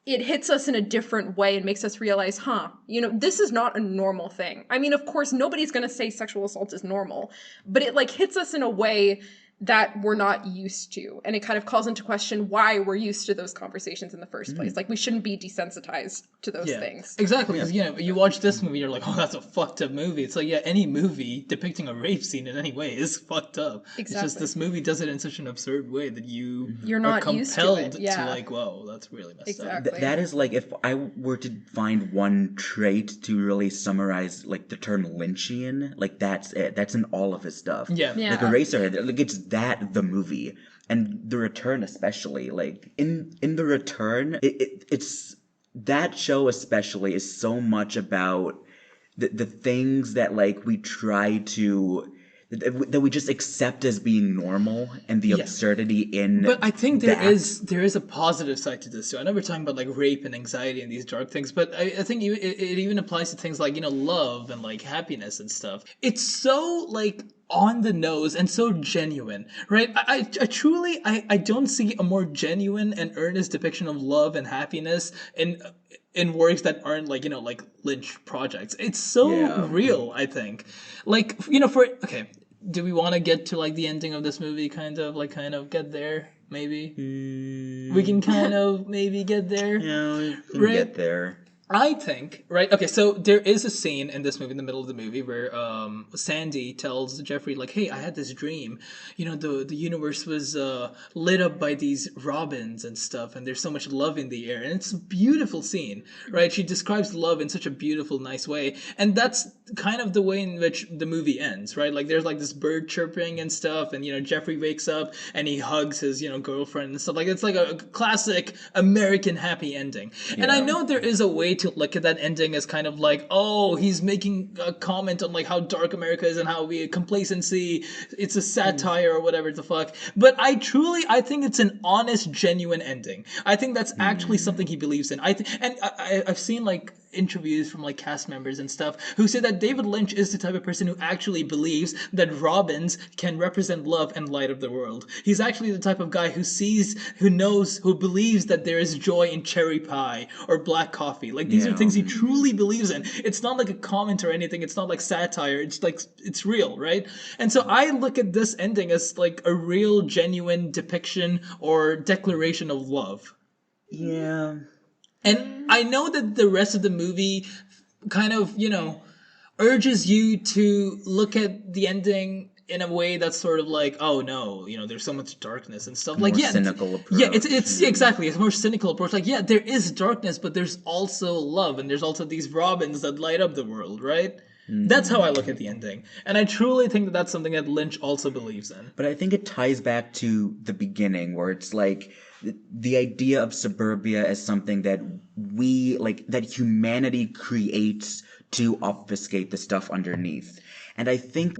it hits us in a different way and makes us realize, this is not a normal thing. I mean, of course, nobody's going to say sexual assault is normal, but it like hits us in a way that we're not used to. And it kind of calls into question why we're used to those conversations in the first place. Like, we shouldn't be desensitized to those things. Exactly, because, you watch this movie, you're like, oh, that's a fucked up movie. It's like, any movie depicting a rape scene in any way is fucked up. Exactly. It's just this movie does it in such an absurd way that you're not compelled to like, whoa, that's really messed up. That is like, if I were to find one trait to really summarize, like, the term Lynchian, like, that's it. That's in all of his stuff. Yeah. Like, Eraserhead, like, it's that the movie, and The Return especially, like in The Return, it's that show especially is so much about the things that like we try to that we just accept as being normal, and the absurdity in. But I think there is a positive side to this too. I know we're talking about like rape and anxiety and these dark things, but I think it even applies to things like love and like happiness and stuff. It's so like on the nose and so genuine, right? I truly don't see a more genuine and earnest depiction of love and happiness in works that aren't like like Lynch projects. It's so real, I think. Like do we want to get to like the ending of this movie? Kind of get there, maybe. We can kind of maybe get there. Yeah, we can get there. I think, right? Okay, so there is a scene in this movie, in the middle of the movie, where Sandy tells Jeffrey, like, "Hey, I had this dream. You know, the universe was lit up by these robins and stuff, and there's so much love in the air, and it's a beautiful scene, right? She describes love in such a beautiful, nice way, and that's kind of the way in which the movie ends, right? Like, there's like this bird chirping and stuff, and Jeffrey wakes up and he hugs his girlfriend and stuff. Like, it's like a classic American happy ending, and I know there is a way to look at that ending as kind of like, oh, he's making a comment on like how dark America is and how we complacency, it's a satire or whatever the fuck. But I think it's an honest, genuine ending. I think that's actually something he believes in. I've seen like interviews from like cast members and stuff who say that David Lynch is the type of person who actually believes that robins can represent love and light of the world. He's actually the type of guy who believes that there is joy in cherry pie or black coffee. Like, these are things he truly believes in. It's not like a comment or anything. It's not like satire. It's like, it's real, right? And so I look at this ending as like a real, genuine depiction or declaration of love. Yeah. And I know that the rest of the movie kind of, urges you to look at the ending in a way that's sort of like, oh no, there's so much darkness and stuff. Like, cynical approach. Yeah, it's exactly, it's a more cynical approach. Like, yeah, there is darkness, but there's also love, and there's also these robins that light up the world, right? That's how I look at the ending. And I truly think that that's something that Lynch also believes in. But I think it ties back to the beginning, where it's like the idea of suburbia as something that that humanity creates to obfuscate the stuff underneath. And I think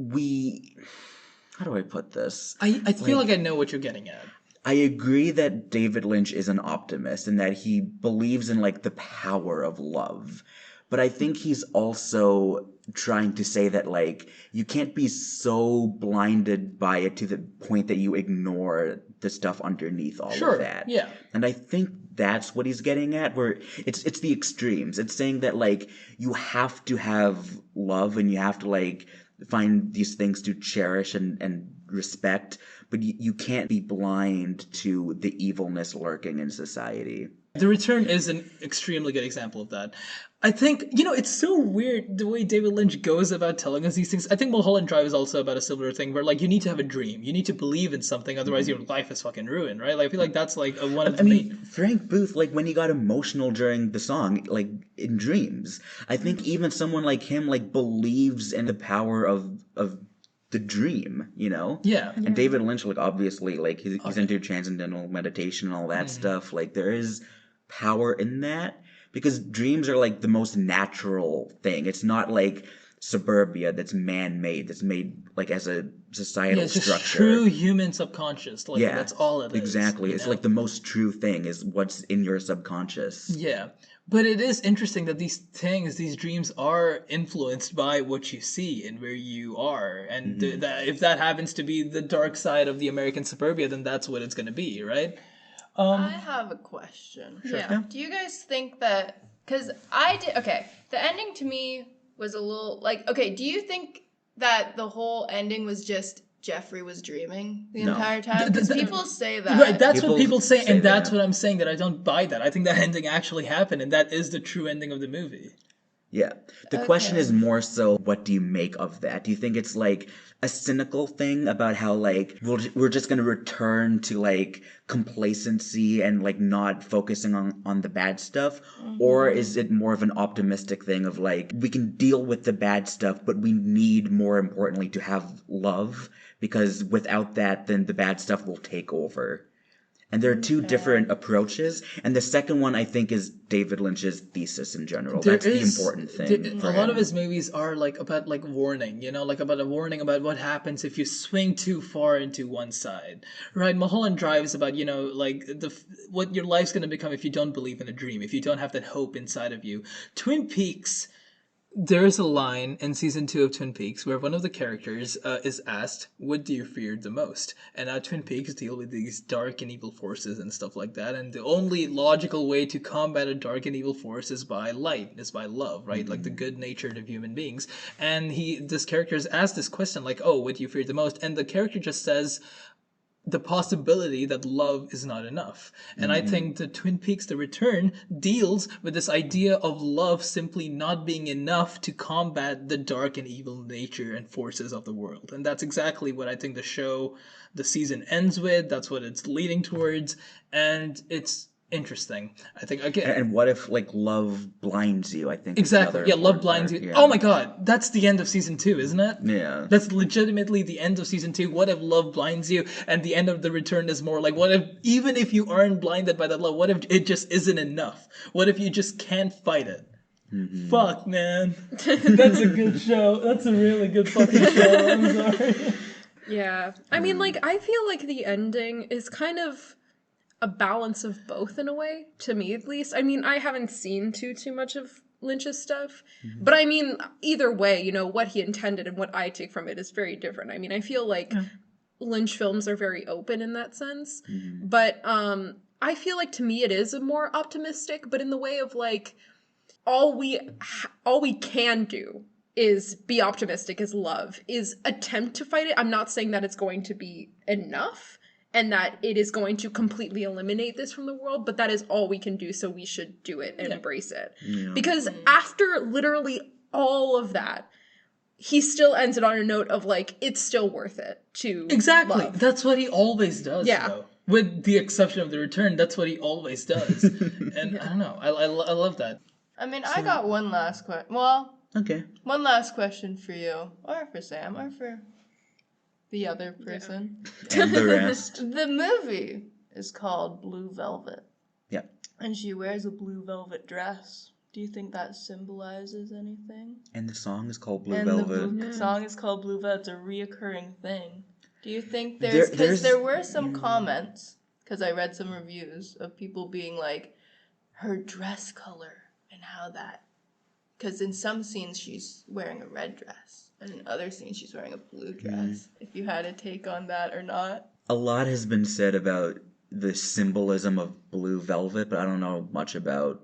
how do I put this? I feel like I know what you're getting at. I agree that David Lynch is an optimist and that he believes in like the power of love. But I think he's also trying to say that like you can't be so blinded by it to the point that you ignore the stuff underneath all of that. Yeah. And I think that's what he's getting at, where it's the extremes. It's saying that like you have to have love and you have to like find these things to cherish and respect, but you can't be blind to the evilness lurking in society. The Return is an extremely good example of that. I think, it's so weird the way David Lynch goes about telling us these things. I think Mulholland Drive is also about a similar thing where, like, you need to have a dream. You need to believe in something, otherwise your life is fucking ruined, right? Like, I feel like that's, like, one of the main... Frank Booth, like, when he got emotional during the song, like, in Dreams, I think even someone like him, like, believes in the power of the dream, Yeah. And David Lynch, like, obviously, like, he's into transcendental meditation and all that stuff. Like, there is power in that, because dreams are like the most natural thing. It's not like suburbia that's man-made, that's made like as a societal structure. It's true human subconscious. Like, that's all it is. Exactly. It's like the most true thing is what's in your subconscious. Yeah. But it is interesting that these dreams are influenced by what you see and where you are. And if that happens to be the dark side of the American suburbia, then that's what it's going to be, right? I have a question. Sure. Yeah. Do you guys think that... Because the ending to me was a little... Like, okay, do you think that the whole ending was just Jeffrey was dreaming the entire time? Because people say that. Right, that's what people say, and that's what I'm saying, that I don't buy that. I think that ending actually happened, and that is the true ending of the movie. Yeah. The question is more so, what do you make of that? Do you think it's like a cynical thing about how like we're just going to return to like complacency and like not focusing on the bad stuff? Or is it more of an optimistic thing of like we can deal with the bad stuff, but we need, more importantly, to have love, because without that, then the bad stuff will take over? And there are two different approaches. And the second one, I think, is David Lynch's thesis in general. That's the important thing. A lot of his movies are like about like warning, like about a warning about what happens if you swing too far into one side. Right? Mulholland Drive is about, like what your life's going to become if you don't believe in a dream, if you don't have that hope inside of you. Twin Peaks... There's a line in season 2 of Twin Peaks where one of the characters is asked, what do you fear the most? And Twin Peaks deal with these dark and evil forces and stuff like that. And the only logical way to combat a dark and evil force is by light, is by love, right? Like the good natured of human beings. And this character is asked this question, like, oh, what do you fear the most? And the character just says, the possibility that love is not enough. And I think the Twin Peaks The Return deals with this idea of love simply not being enough to combat the dark and evil nature and forces of the world. And that's exactly what I think the season ends with. That's what it's leading towards. And it's interesting. I think again. And what if like love blinds you? I think exactly. Yeah, love blinds you. Yeah. Oh my god, that's the end of season 2, isn't it? Yeah. That's legitimately the end of season 2. What if love blinds you? And the end of The Return is more like, what if even if you aren't blinded by that love, what if it just isn't enough? What if you just can't fight it? Mm-hmm. Fuck, man. That's a good show. That's a really good fucking show. I'm sorry. Yeah. I mean, like, I feel like the ending is kind of a balance of both in a way, to me at least. I mean, I haven't seen too much of Lynch's stuff, but I mean, either way, you know, what he intended and what I take from it is very different. I mean, I feel like Lynch films are very open in that sense, but I feel like to me it is a more optimistic, but in the way of like, all we can do is be optimistic, is love, is attempt to fight it. I'm not saying that it's going to be enough, and that it is going to completely eliminate this from the world, but that is all we can do, so we should do it and embrace it. Yeah. Because after literally all of that, he still ends it on a note of, like, it's still worth it to love. That's what he always does, though. With the exception of The Return, that's what he always does. And I don't know. I love that. I mean, I got one last question. Well, okay. One last question for you, or for Sam, or for the other person. Yeah. And the rest. The movie is called Blue Velvet. Yeah. And she wears a blue velvet dress. Do you think that symbolizes anything? And the song is called Blue Velvet. The song is called Blue Velvet. It's a reoccurring thing. Do you think because there were some comments, because I read some reviews of people being like, her dress color and how that, because in some scenes she's wearing a red dress. And in other scenes, she's wearing a blue dress. If you had a take on that or not. A lot has been said about the symbolism of Blue Velvet, but I don't know much about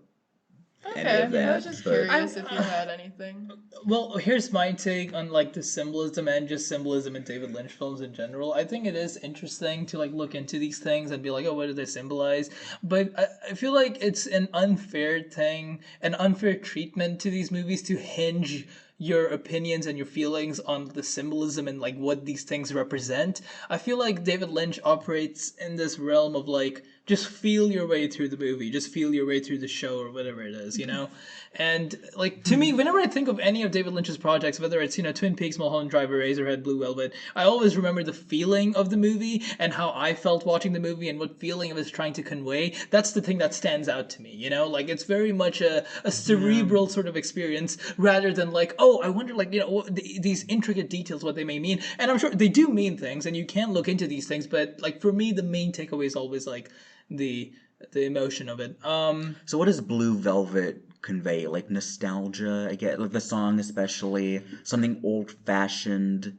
any of that. I was just curious if you had anything. Well, here's my take on like the symbolism and just symbolism in David Lynch films in general. I think it is interesting to like look into these things and be like, oh, what do they symbolize? But I feel like it's an unfair thing, an unfair treatment to these movies to hinge your opinions and your feelings on the symbolism and like what these things represent. I feel like David Lynch operates in this realm of like, just feel your way through the movie, just feel your way through the show or whatever it is, you know? And like, to me, whenever I think of any of David Lynch's projects, whether it's, you know, Twin Peaks, Mulholland Drive, Eraserhead, Blue Velvet, I always remember the feeling of the movie and how I felt watching the movie and what feeling it was trying to convey. That's the thing that stands out to me, you know? Like, it's very much a cerebral sort of experience rather than like, oh, I wonder, like, you know, these intricate details, what they may mean. And I'm sure they do mean things and you can look into these things, but like, for me, the main takeaway is always like, the emotion of it. So what does Blue Velvet convey? Like nostalgia, I get, like the song especially, something old-fashioned,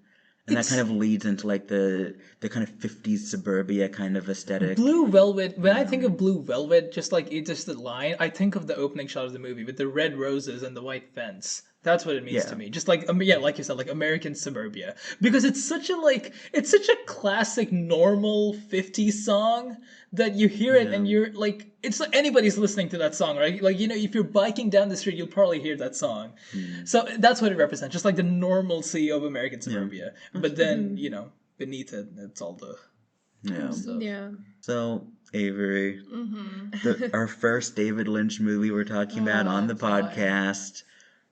and that kind of leads into like the kind of 50s suburbia kind of aesthetic. Blue Velvet, when I think of Blue Velvet, just like it's just the line, I think of the opening shot of the movie with the red roses and the white fence. That's what it means to me. Just like, like you said, like American suburbia. Because it's such a classic, normal 50s song that you hear it and you're like, it's like anybody's listening to that song, right? Like, you know, if you're biking down the street, you'll probably hear that song. So that's what it represents, just like the normalcy of American suburbia. But then, you know, beneath it, it's all the stuff. Yeah. So, Avery, our first David Lynch movie we're talking about on the podcast.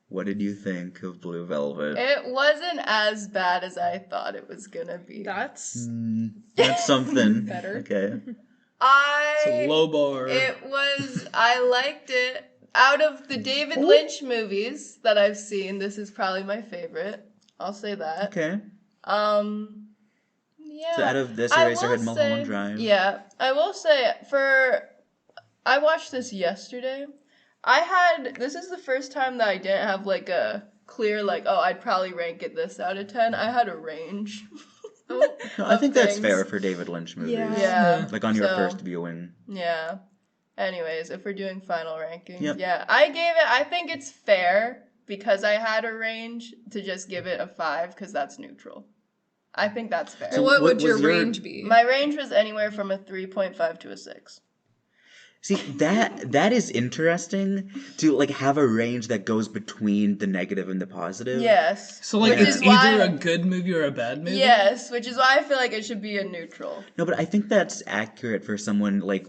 What did you think of Blue Velvet? It wasn't as bad as I thought it was gonna be. That's something. Better. Okay. It's a low bar. I liked it. Out of the David Lynch movies that I've seen, this is probably my favorite. I'll say that. Okay. Yeah. So out of this, Eraserhead, Mulholland Drive. Yeah. I will say, I watched this yesterday. This is the first time that I didn't have, like, a clear, like, oh, I'd probably rank it this out of 10. I had a range. I think that's fair for David Lynch movies. Yeah. Like, on your first viewing. Yeah. Anyways, if we're doing final rankings, I think it's fair, because I had a range, to just give it a 5, because that's neutral. I think that's fair. So what would your range be? My range was anywhere from a 3.5 to a 6. See, that is interesting to like have a range that goes between the negative and the positive. Yes. So like it's either a good movie or a bad movie? Yes, which is why I feel like it should be a neutral. No, but I think that's accurate for someone like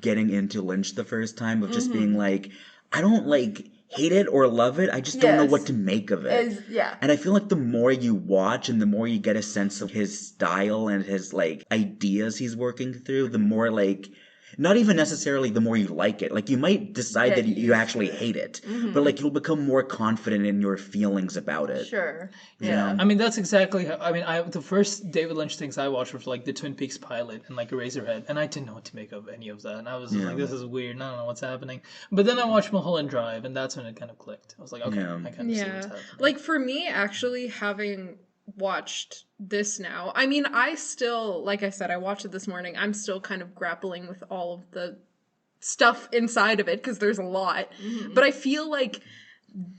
getting into Lynch the first time of just being like, I don't like hate it or love it. I just don't know what to make of it. And I feel like the more you watch and the more you get a sense of his style and his like ideas he's working through, the more like not even necessarily the more you like it. Like you might decide that you actually hate it, but like you'll become more confident in your feelings about it. Sure. Yeah. I mean, that's exactly how, I mean, the first David Lynch things I watched was like the Twin Peaks pilot and like Eraserhead, and I didn't know what to make of any of that. And I was like, this is weird. I don't know what's happening. But then I watched Mulholland Drive, and that's when it kind of clicked. I was like, okay, I kind of see what's happening. Like for me, actually having watched this now, I mean, I still, like I said, I watched it this morning. I'm still kind of grappling with all of the stuff inside of it because there's a lot. But I feel like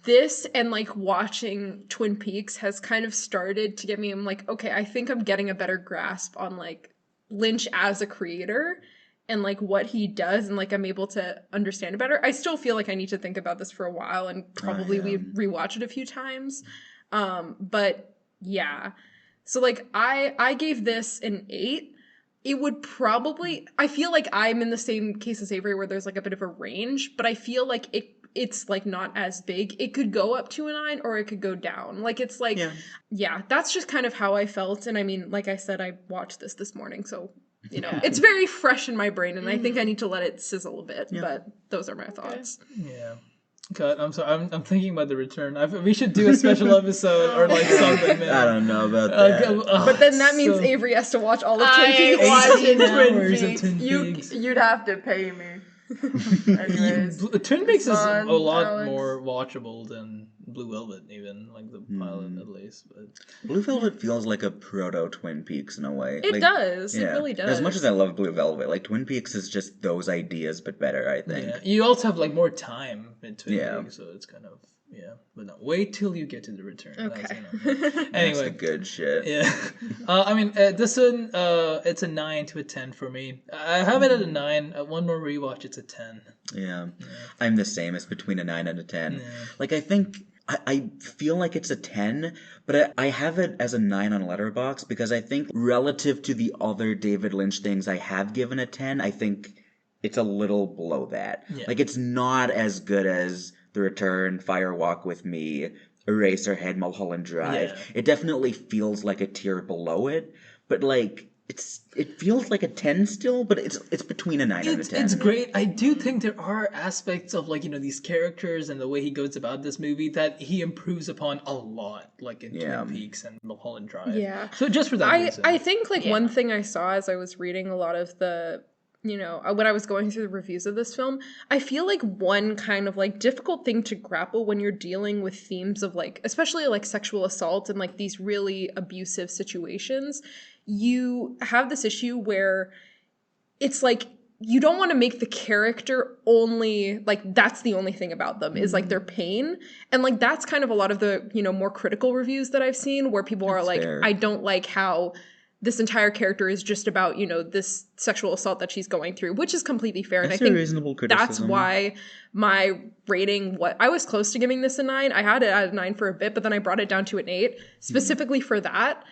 this and like watching Twin Peaks has kind of started to get me, I'm like, okay, I think I'm getting a better grasp on like Lynch as a creator and like what he does, and like I'm able to understand it better. I still feel like I need to think about this for a while and probably rewatch it a few times. But yeah. So like I gave this an 8. It would probably, I feel like I'm in the same case as Avery where there's like a bit of a range, but I feel like it's like not as big. It could go up to a 9 or it could go down. Like it's like, yeah, that's just kind of how I felt. And I mean, like I said, I watched this morning, so you know, it's very fresh in my brain, and I think I need to let it sizzle a bit. But those are my thoughts. Yeah. God, I'm sorry. I'm thinking about The Return. We should do a special episode or like something. Man. I don't know about that. But then that means Avery has to watch all of Twin Peaks. 18 hours of Twin Peaks. You'd have to pay me. Anyways, Twin Peaks is a lot more watchable than Blue Velvet, even like the pilot at least. But Blue Velvet feels like a proto Twin Peaks in a way. It does. It really does. As much as I love Blue Velvet, like Twin Peaks is just those ideas, but better. I think. Yeah. You also have like more time in Twin Peaks, so it's kind of. Yeah, but no, wait till you get to The Return. Okay. Anyway, that's the good shit. Yeah. I mean, this one, it's a 9 to a 10 for me. I have it at a 9. One more rewatch, it's a 10. Yeah. I'm the same. It's between a 9 and a 10. Yeah. Like, I think I feel like it's a 10, but I have it as a 9 on Letterboxd because I think relative to the other David Lynch things I have given a 10, I think it's a little below that. Yeah. Like, it's not as good as The Return, Fire Walk with Me, Eraserhead, Mulholland Drive. Yeah. It definitely feels like a tier below it, but like it feels like a 10 still, but it's between a 9 and a 10. It's great. I do think there are aspects of like, you know, these characters and the way he goes about this movie that he improves upon a lot, like in Twin Peaks and Mulholland Drive. Yeah. So just for that reason. I think like one thing I saw as I was reading a lot of the, you know, when I was going through the reviews of this film, I feel like one kind of like difficult thing to grapple when you're dealing with themes of like, especially like sexual assault and like these really abusive situations, you have this issue where it's like, you don't want to make the character only, like, that's the only thing about them is like their pain. And like, that's kind of a lot of the, you know, more critical reviews that I've seen where people are like, I don't like how this entire character is just about, you know, this sexual assault that she's going through, which is completely fair. That's and I think reasonable criticism. That's why my rating, I was close to giving this a 9. I had it at a 9 for a bit, but then I brought it down to an 8 specifically for that.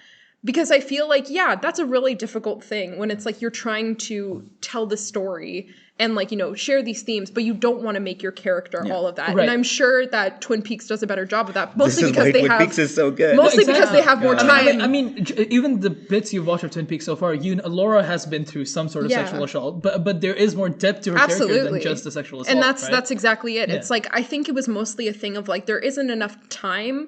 Because I feel like, yeah, that's a really difficult thing when it's like you're trying to tell the story and like, you know, share these themes, but you don't want to make your character all of that. Right. And I'm sure that Twin Peaks does a better job of that, mostly because they have... Twin Peaks is so good. Mostly because they have more time. I mean, even the bits you've watched of Twin Peaks so far, Laura has been through some sort of sexual assault, but there is more depth to her character than just the sexual assault. And that's exactly it. Yeah. It's like, I think it was mostly a thing of like, there isn't enough time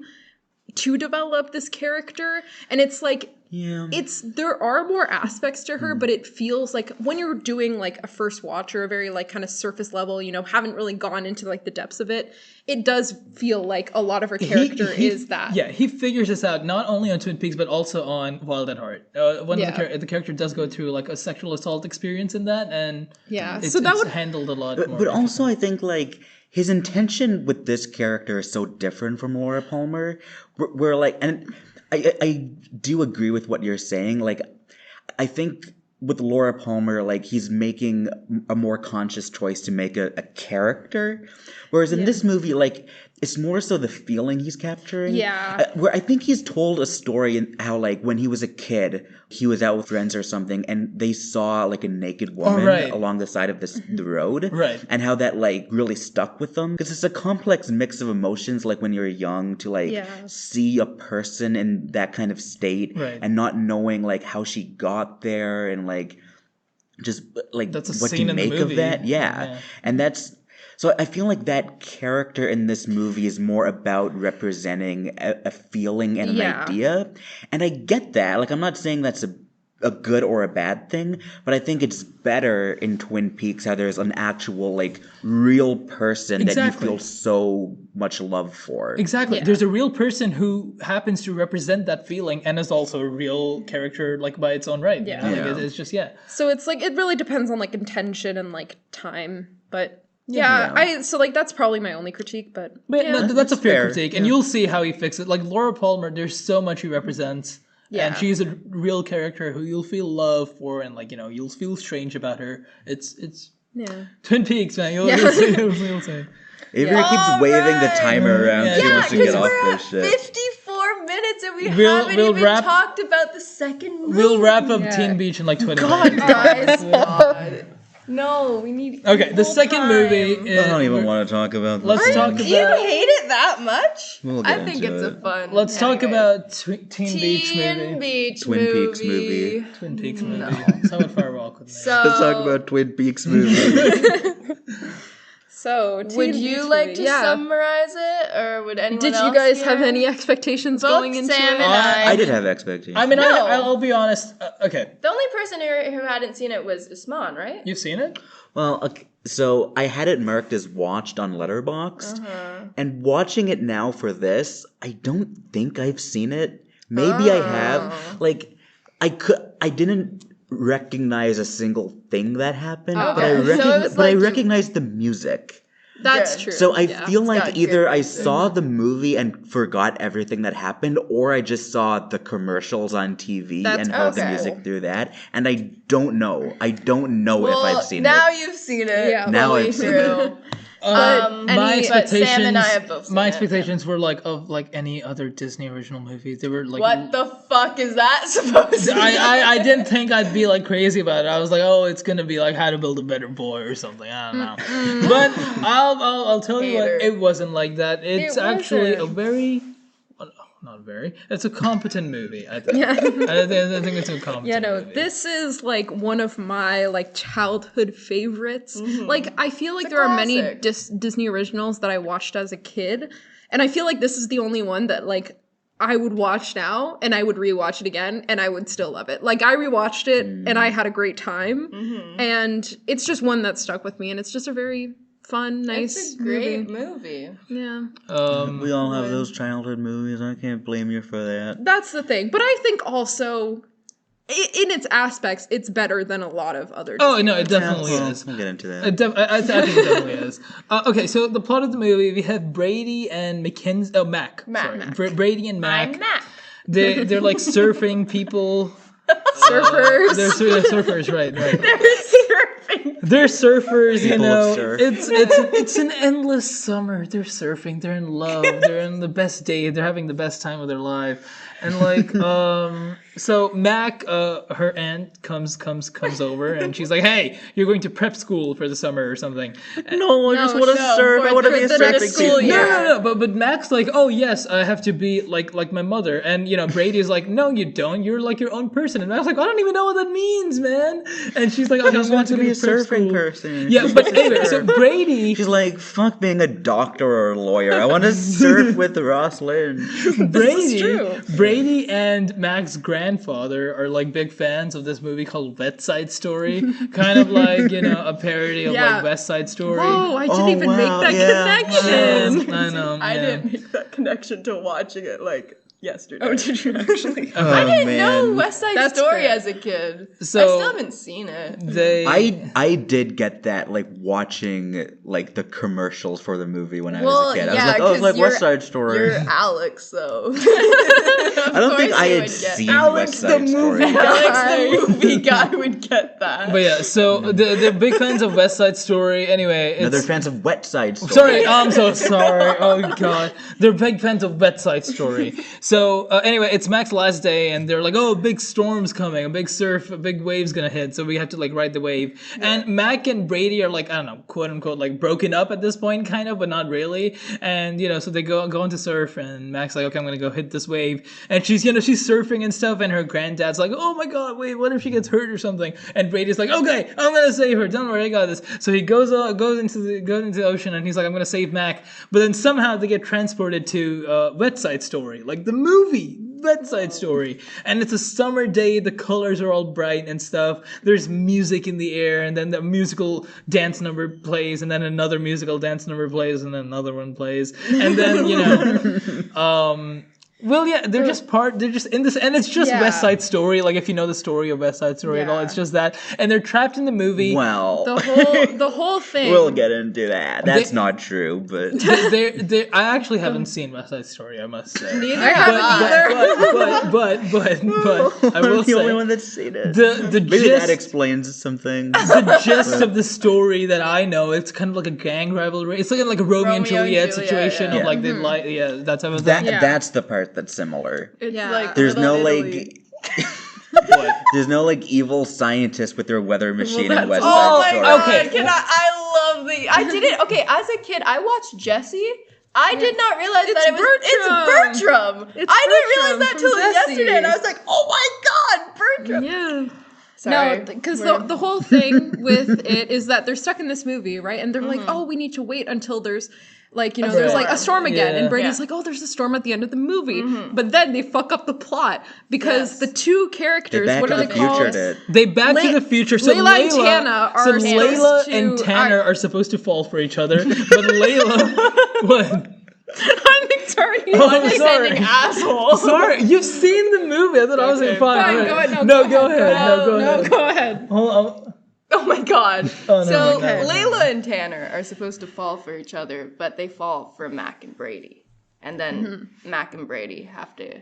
to develop this character, and it's like there are more aspects to her, but it feels like when you're doing like a first watch or a very like kind of surface level, you know, haven't really gone into like the depths of it, it does feel like a lot of her character is that. Yeah, he figures this out not only on Twin Peaks but also on Wild at Heart. The character does go through like a sexual assault experience in that, and so that would handled a lot more. But also I think like his intention with this character is so different from Laura Palmer. We're like, and I do agree with what you're saying. Like, I think with Laura Palmer, like, he's making a more conscious choice to make a character. Whereas in this movie, like, it's more so the feeling he's capturing. Yeah. Where I think he's told a story in how, like, when he was a kid, he was out with friends or something, and they saw, like, a naked woman along the side of the road. Right. And how that, like, really stuck with them. Because it's a complex mix of emotions, like, when you're young, to, like, see a person in that kind of state. Right. And not knowing, like, how she got there and, like, just, like, that's a what scene to in the make movie. of that. Yeah. And that's... So I feel like that character in this movie is more about representing a feeling and an idea. And I get that. Like, I'm not saying that's a good or a bad thing, but I think it's better in Twin Peaks how there's an actual, like, real person that you feel so much love for. Exactly. Yeah. There's a real person who happens to represent that feeling and is also a real character, like, by its own right. Yeah. You know? Like, it's just, So it's, like, it really depends on, like, intention and, like, time, but... Yeah, so, like, that's probably my only critique, but that's a fair critique, and you'll see how he fixes it. Like, Laura Palmer, there's so much he represents, and she's a real character who you'll feel love for, and, like, you know, you'll feel strange about her. It's Twin Peaks, man. You'll see. Avery keeps waving the timer around. She wants to get off this shit. 54 minutes and we haven't even talked about the second movie. We'll wrap up Teen Beach in, like, 20 minutes. Guys. God. No, we need. Okay, the second movie. I don't even want to talk about. Let's talk about. You hate it that much? We'll I think it's a fun. Let's talk about Teen Beach movie. Twin Peaks movie. Twin Peaks movie. So far walk with me. Let's talk about Twin Peaks movie. So, would you like to summarize it, or would anyone else? Did you guys have any expectations going into Sam it? And I did have expectations. I mean, I'll be honest. Okay. The only person who hadn't seen it was Usman, right? You've seen it? Well, okay, so I had it marked as watched on Letterboxd, and watching it now for this, I don't think I've seen it. Maybe I have. Like, I didn't recognize a single thing that happened, but I recognized the music. That's true. So I feel like either I saw the movie and forgot everything that happened, or I just saw the commercials on TV and heard the music through that. And I don't know. If I've seen it. Now you've seen it. Yeah, now I've seen it. My expectations, Sam and I have both seen my expectations were like of like any other Disney original movie. They were like, what the fuck is that supposed to be? I didn't think I'd be like crazy about it. I was like, oh, it's gonna be like How to Build a Better Boy or something. I don't know. But I'll tell you what, it wasn't like that. It's actually a very. Not very. It's a competent movie, I think. I think it's a competent movie. This is, like, one of my, like, childhood favorites. Like, I feel like there are many Disney originals that I watched as a kid, and I feel like this is the only one that, like, I would watch now, and I would rewatch it again, and I would still love it. Like, I rewatched it, and I had a great time, and it's just one that stuck with me, and it's just a very... fun, nice It's a great movie. Yeah. We all have those childhood movies. I can't blame you for that. That's the thing. But I think also, in its aspects, it's better than a lot of other Disney no, it definitely is. We'll get into that. I think it definitely is. Okay, so the plot of the movie, we have Brady and Mac. Brady and Mac. I'm Mac. They're like surfing people. Surfers. They're surfers, right. They're surfing. They're surfers, you know. Surf. It's an endless summer. They're surfing. They're in love. They're in the best day. They're having the best time of their life. And like, so Mac, her aunt comes over, and she's like, "Hey, you're going to prep school for the summer or something." No, I just want to surf. I want to be a surfing school year. No. But Mac's like, "Oh yes, I have to be like my mother." And you know, Brady's like, "No, you don't. You're like your own person." And Mac's like, "I don't even know what that means, man." And she's like, "I just want to be a surfing person." Yeah, but anyway, so Brady, she's like, "Fuck being a doctor or a lawyer. I want to surf with Ross Lynch." Brady and Mac's grandfather are like big fans of this movie called West Side Story, kind of like, you know, a parody of like West Side Story. Oh, I didn't even make that connection. I know. I didn't make that connection to watching it like yesterday. Oh, did you actually? I didn't know West Side Story as a kid. So I still haven't seen it. I did get that, like, watching, like, the commercials for the movie when I was a kid. I was like, oh, it's like West Side Story. You're Alex, though. I don't think I had seen West Side Story. Alex, the movie guy, would get that. But yeah, so they're big fans of West Side Story. Anyway, No, they're fans of Wet Side Story. Sorry, I'm so sorry. Oh god, they're big fans of Wet Side Story. So anyway, it's Mac's last day, and they're like, "Oh, big storm's coming, a big surf, a big wave's gonna hit, so we have to like ride the wave." Yeah. And Mac and Brady are like, I don't know, quote unquote, like broken up at this point, kind of, but not really. And so they go into surf, and Mac's like, "Okay, I'm gonna go hit this wave," and she's surfing and stuff, and her granddad's like, "Oh my god, wait, what if she gets hurt or something?" And Brady's like, "Okay, I'm gonna save her. Don't worry, I got this." So he goes into the ocean, and he's like, "I'm gonna save Mac," but then somehow they get transported to Wet Side Story, like the movie Wet Side Story, and it's a summer day. The colors are all bright and stuff. There's music in the air, and then the musical dance number plays, and then another musical dance number plays, and then another one plays, and then well, yeah, they're just in this, and it's just West Side Story. Like, if you know the story of West Side Story at all, it's just that, and they're trapped in the movie. Well, the whole thing. We'll get into that. That's not true, but I actually haven't seen West Side Story, I must say. Neither have I. But I will say the only one that's seen it. The Maybe gist, that explains some things. The gist of the story that I know, it's kind of like a gang rivalry. It's like a Romeo and Juliet situation of like that type of thing. That's the part that's similar. It's like there's no Italy. What? There's no like evil scientist with their weather machine in West Side Story. Okay, I love the. I didn't. Okay, as a kid, I watched Jessie. I did not realize that it was Bertram. I didn't realize that till yesterday, and I was like, "Oh my god, Bertram!" Yeah. Sorry. No, because the whole thing with it is that they're stuck in this movie, right? And they're like, "Oh, we need to wait until there's." Like, there's like a storm again. Yeah. And Brady's like, oh, there's a storm at the end of the movie. Mm-hmm. But then they fuck up the plot because the two characters, what are they called? They Back to the Future. So Layla and Tana are Layla and Tanner are supposed to fall for each other. But Layla, what? I'm Victoria. I'm sorry. Asshole. Sorry, you've seen the movie. I thought I was like, fine. Go ahead. Go ahead. Go ahead. Hold on. Oh my god. Oh, no, so Layla and Tanner are supposed to fall for each other, but they fall for Mac and Brady. And then Mac and Brady have to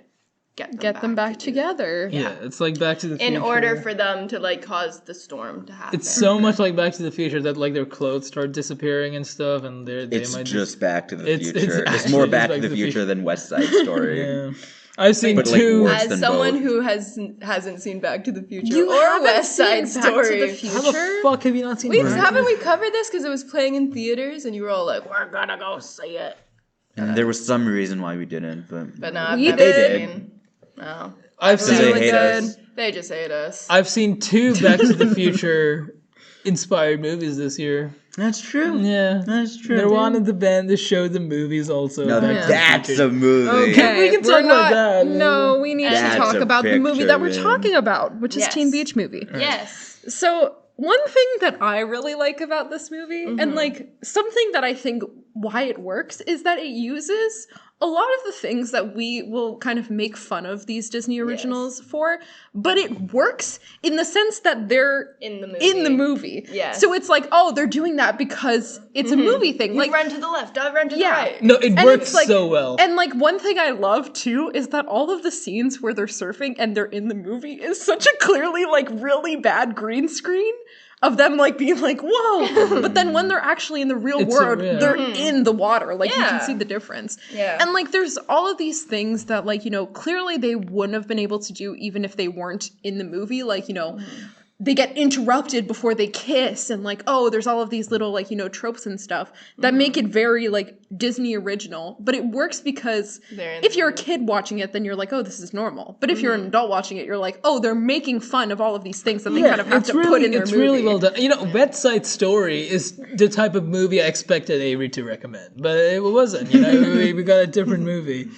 get them back together. Yeah, it's like Back to the Future. In order for them to like cause the storm to happen. It's so much like Back to the Future that like their clothes start disappearing and stuff, and it's just Back to the Future. It's more Back to the Future than West Side Story. Yeah. I've seen two. Like, as someone who hasn't seen Back to the Future or West Side Story, Back to the Future? How the fuck have you not seen? Haven't we covered this because it was playing in theaters and you were all like, "We're gonna go see it." And there was some reason why we didn't, but no, I've never seen. No, I've seen. They hate us. They just hate us. I've seen 2 Back to the Future inspired movies this year. That's true. Yeah, that's true. They're one of the band that showed the movies also. No, that's a movie. Okay, we can talk about that. No, we need to talk about the movie that we're talking about, which is Teen Beach Movie. Yes. So one thing that I really like about this movie, and like something that I think why it works, is that it uses a lot of the things that we will kind of make fun of these Disney originals for, but it works in the sense that they're in the movie. Yeah. So it's like, oh, they're doing that because it's a movie thing. You like run to the left, I run to the right. No, it works so well. And like one thing I love too is that all of the scenes where they're surfing and they're in the movie is such a clearly like really bad green screen of them like being like, whoa. But then when they're actually in the real world, they're in the water. Like you can see the difference. Yeah. And like there's all of these things that like, clearly they wouldn't have been able to do even if they weren't in the movie. Like, they get interrupted before they kiss and like, oh, there's all of these little like, tropes and stuff that make it very like Disney original, but it works because if you're a kid watching it, then you're like, oh, this is normal. But if you're an adult watching it, you're like, oh, they're making fun of all of these things that they kind of have to put in their movie. It's really well done. Wet Side Story is the type of movie I expected Avery to recommend, but it wasn't, we got a different movie.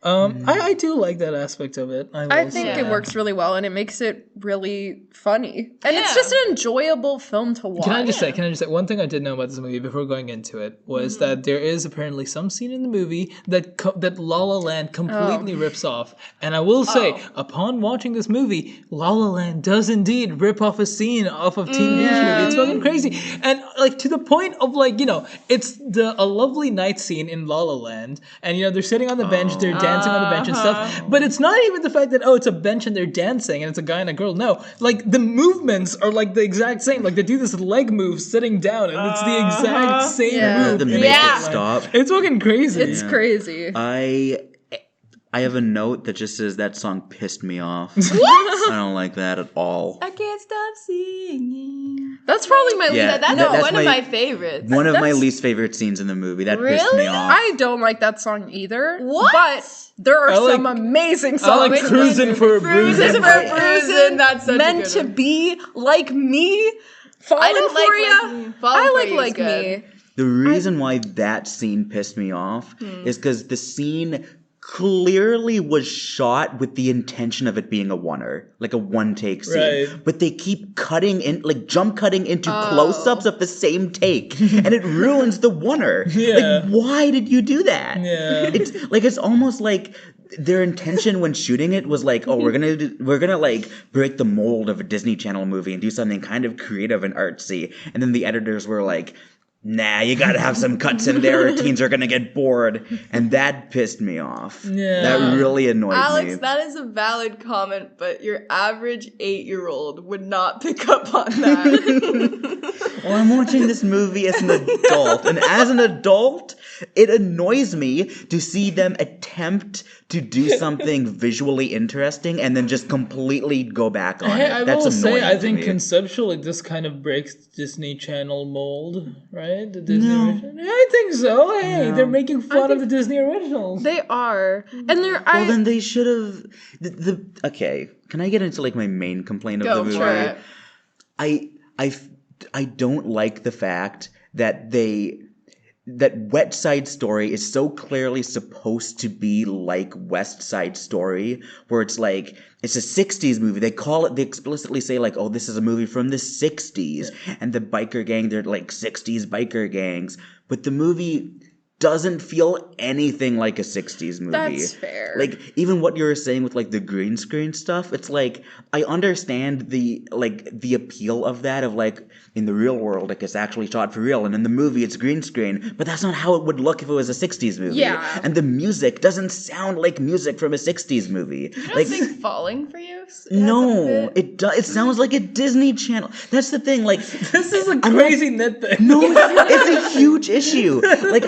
I do like that aspect of it. I think it works really well, and it makes it really funny, and it's just an enjoyable film to watch. Can I just say one thing I did know about this movie before going into it was that there is apparently some scene in the movie that La La Land completely rips off, and I will say, upon watching this movie, La La Land does indeed rip off a scene off of Teen Beach Movie. It's fucking crazy, and like to the point of like it's a lovely night scene in La La Land, and they're sitting on the bench, they're dancing on the bench and stuff, but it's not even the fact that it's a bench and they're dancing and it's a guy and a girl. No, like the movements are like the exact same. Like they do this leg move sitting down, and it's the exact same move. To make it stop. It's fucking crazy. It's crazy. I have a note that just says that song pissed me off. What? I don't like that at all. I can't stop singing. That's probably my least. That's one of my favorites. One of my least favorite scenes in the movie. That pissed me off. I don't like that song either. What? But there are some amazing songs. I like Cruising for a Bruising. That's such Meant to be like me. Falling for you. I like me. The reason why that scene pissed me off is because the scene clearly was shot with the intention of it being a oner, like a one-take scene. Right. But they keep cutting in, like jump cutting into close-ups of the same take, and it ruins the oner. Yeah. Like, why did you do that? Yeah. It's almost like their intention when shooting it was like, we're gonna like break the mold of a Disney Channel movie and do something kind of creative and artsy, and then the editors were like, nah, you gotta have some cuts in there or teens are gonna get bored. And that pissed me off. Yeah. That really annoyed me. Alex, that is a valid comment, but your average 8-year-old would not pick up on that. Well, I'm watching this movie as an adult, and as an adult, it annoys me to see them attempt to do something visually interesting and then just completely go back on it. That's annoying. I think conceptually this kind of breaks Disney Channel mold, right? The Disney original. Yeah, I think so. Hey, they're making fun of the Disney originals. They are, and they're. Well, then they should have. Okay, can I get into like my main complaint of the movie? Go for it. I don't like the fact that that West Side Story is so clearly supposed to be like West Side Story, where it's like, it's a 60s movie. They explicitly say like, oh, this is a movie from the 60s. Yeah. And the biker gang, they're like 60s biker gangs. But the movie doesn't feel anything like a 60s movie. That's fair. Like, even what you were saying with like the green screen stuff, it's like, I understand the appeal of that, of like, in the real world, like it's actually shot for real, and in the movie it's green screen, but that's not how it would look if it was a 60s movie. Yeah. And the music doesn't sound like music from a 60s movie. You don't think Falling for You? No, it sounds like a Disney Channel. That's the thing, like... This is a crazy nitpick. No, it's a huge issue. Like,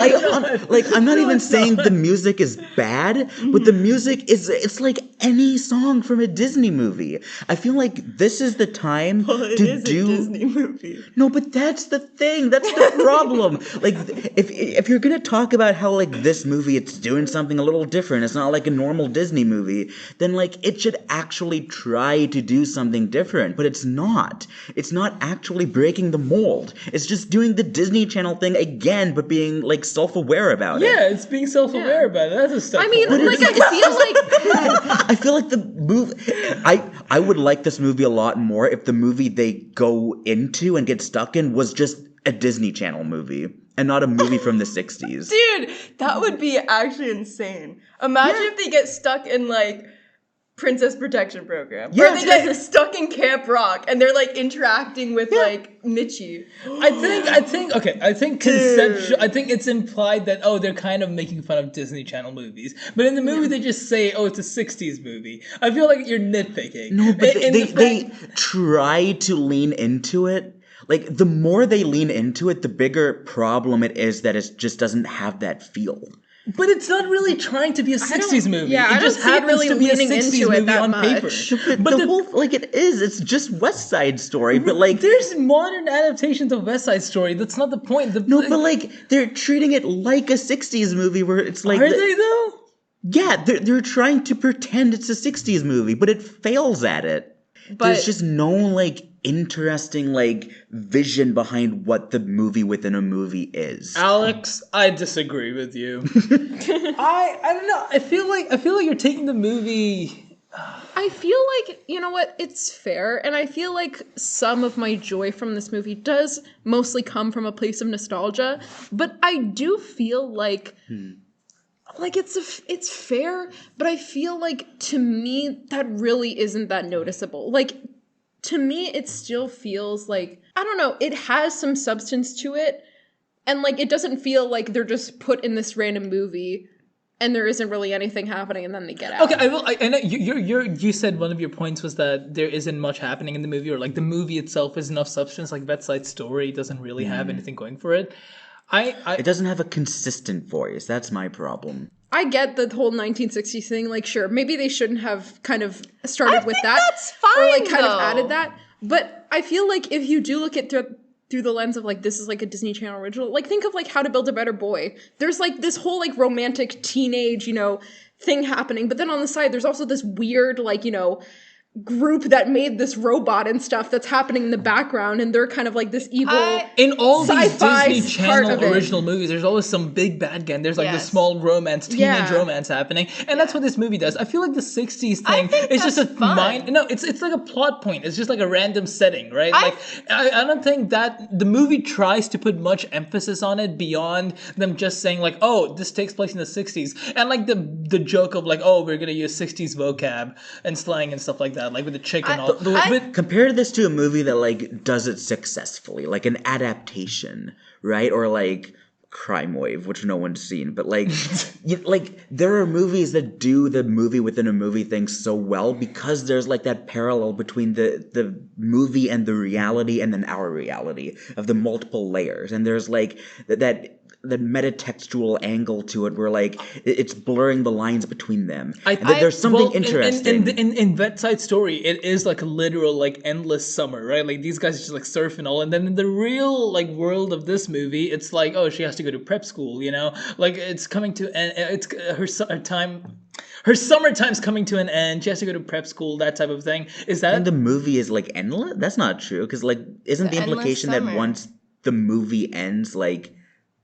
I'm not even saying the music is bad, but the music it's like any song from a Disney movie. I feel like this is the time to do... a Disney movie. No, but that's the thing. That's the problem. Like, if you're gonna talk about how like this movie, it's doing something a little different, it's not like a normal Disney movie, then like it should actually try to do something different. But it's not. It's not actually breaking the mold. It's just doing the Disney Channel thing again, but being like self-aware about it. Yeah, it's being self-aware about it. That's a step. I mean, like I feel like the movie. I would like this movie a lot more if the movie they go into and get stuck in was just a Disney Channel movie and not a movie from the 60s. Dude, that would be actually insane. Imagine if they get stuck in like Princess Protection Program. Yeah. Or they get stuck in Camp Rock and they're like interacting with like Mitchie. I think conceptual. I think it's implied that they're kind of making fun of Disney Channel movies, but in the movie they just say it's a 60s movie. I feel like you're nitpicking. No, but they try to lean into it. Like, the more they lean into it, the bigger problem it is that it just doesn't have that feel. But it's not really trying to be a 60s movie. Yeah, it just happens really to be a 60s movie on paper. But the whole, like, it is. It's just West Side Story, but like... There's modern adaptations of West Side Story. That's not the point. But like, they're treating it like a 60s movie where it's like... Are they, though? Yeah, they're trying to pretend it's a 60s movie, but it fails at it. But there's just no, like... interesting like vision behind what the movie within a movie is. Alex, I disagree with you. I don't know. I feel like you're taking the movie. I feel like, you know what, it's fair, and I feel like some of my joy from this movie does mostly come from a place of nostalgia, but I do feel like it's fair, but I feel like, to me, that really isn't that noticeable. Like, to me, it still feels like, I don't know, it has some substance to it, and, like, it doesn't feel like they're just put in this random movie and there isn't really anything happening, and then they get out. Okay, I know you said one of your points was that there isn't much happening in the movie, or like the movie itself is enough substance. Like West Side Story doesn't really have anything going for it. It doesn't have a consistent voice. That's my problem. I get the whole 1960s thing. Like, sure, maybe they shouldn't have kind of started with that. That's fine, or like kind of added that. But I feel like if you do look at through the lens of like, this is like a Disney Channel original, like think of like How to Build a Better Boy. There's like this whole like romantic teenage, you know, thing happening, but then on the side there's also this weird like, you know, group that made this robot and stuff that's happening in the background, and they're kind of like this evil in all these Disney part Channel of it. original movies, there's always some big bad guy, and there's like this small romance, teenage romance happening, and that's what this movie does. I feel like the 60s thing is just it's like a plot point. It's just like a random setting, right? I don't think that the movie tries to put much emphasis on it beyond them just saying like, oh, this takes place in the 60s, and like the joke of like, oh, we're gonna use 60s vocab and slang and stuff like that. Like with the chick and all. Compare this to a movie that like does it successfully, like an adaptation, right? Or like Crime Wave, which no one's seen, but like, like there are movies that do the movie within a movie thing so well because there's like that parallel between the movie and the reality, and then our reality of the multiple layers, and there's like that metatextual angle to it where like it's blurring the lines between them. There's something interesting. In West Side Story, it is like a literal like endless summer, right? Like these guys just like surf and all, and then in the real like world of this movie, it's like, oh, she has to go to prep school, you know, like it's coming to it's her summertime's coming to an end. She has to go to prep school, that type of thing. Is that? And the movie is like endless? That's not true, because like isn't the implication that once the movie ends, like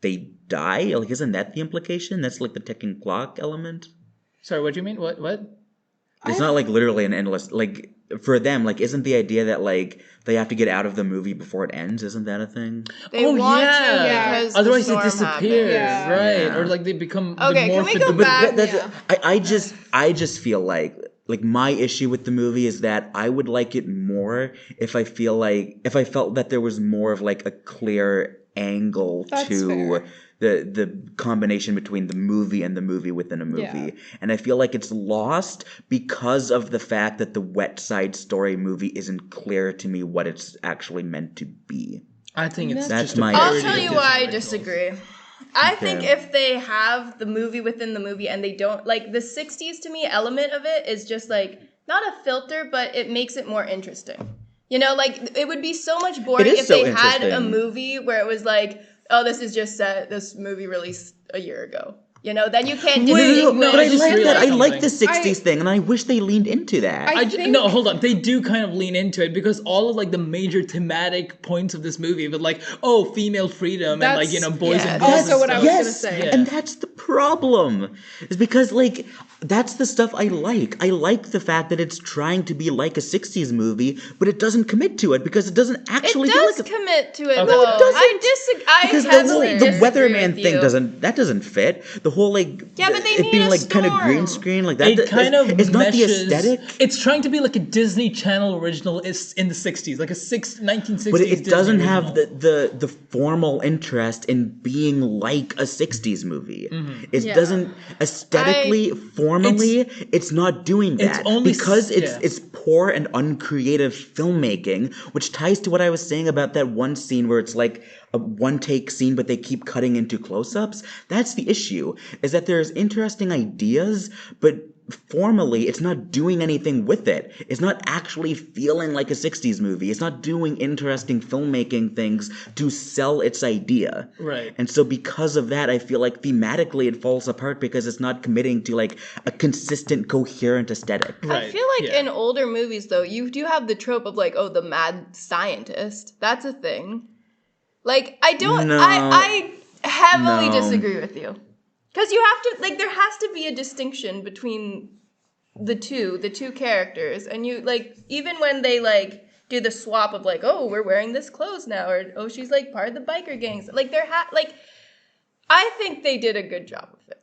they die? Like, isn't that the implication? That's like the ticking clock element. Sorry, what do you mean? What? It's not like literally an endless, like for them, like isn't the idea that like they have to get out of the movie before it ends? Isn't that a thing? They want to because otherwise they disappear, right? Or like they become okay. Can we go back? I just feel like my issue with the movie is that I would like it more if I felt that there was more of like a clear angle to the combination between the movie and the movie within a movie. And I feel like it's lost because of the fact that the West Side Story movie isn't clear to me what it's actually meant to be. I think that's my I'll tell you why I disagree. I think if they have the movie within the movie and they don't, like the 60s to me element of it is just like not a filter, but it makes it more interesting. You know, like, it would be so much boring if they had a movie where it was like, oh, this is just this movie released a year ago. You know, then you can't distinguish. No, but I like that. I like the 60s thing, and I wish they leaned into that. No, hold on. They do kind of lean into it because all of, like, the major thematic points of this movie, but like, oh, female freedom and, like, you know, boys and girls. That's also what I was going to say. Yeah. And that's the problem. Is because, like, that's the stuff I like. I like the fact that it's trying to be like a 60s movie, but it doesn't commit to it because it doesn't actually commit to it, No, though. it doesn't. I heavily the weatherman thing doesn't fit. The whole like but they it need being a like kind of storm. green screen like that. It kind of it's not the aesthetic. It's trying to be like a Disney Channel original is in the 60s, like a 1960s. But it doesn't Disney have the formal interest in being like a 60s movie. Mm-hmm. It doesn't aesthetically, formally, it's not doing that. It's only because it's poor and uncreative filmmaking, which ties to what I was saying about that one scene where it's like a one-take scene, but they keep cutting into close-ups. That's the issue, is that there's interesting ideas, but formally, it's not doing anything with it. It's not actually feeling like a 60s movie. It's not doing interesting filmmaking things to sell its idea. Right. And so because of that, I feel like thematically it falls apart because it's not committing to like a consistent, coherent aesthetic. Right. I feel like in older movies, though, you do have the trope of like, oh, the mad scientist. That's a thing. Like, I heavily disagree with you. Because you have to, like, there has to be a distinction between the two characters. And you, like, even when they, like, do the swap of, like, oh, we're wearing this clothes now, or, oh, she's, like, part of the biker gangs. Like, I think they did a good job of it.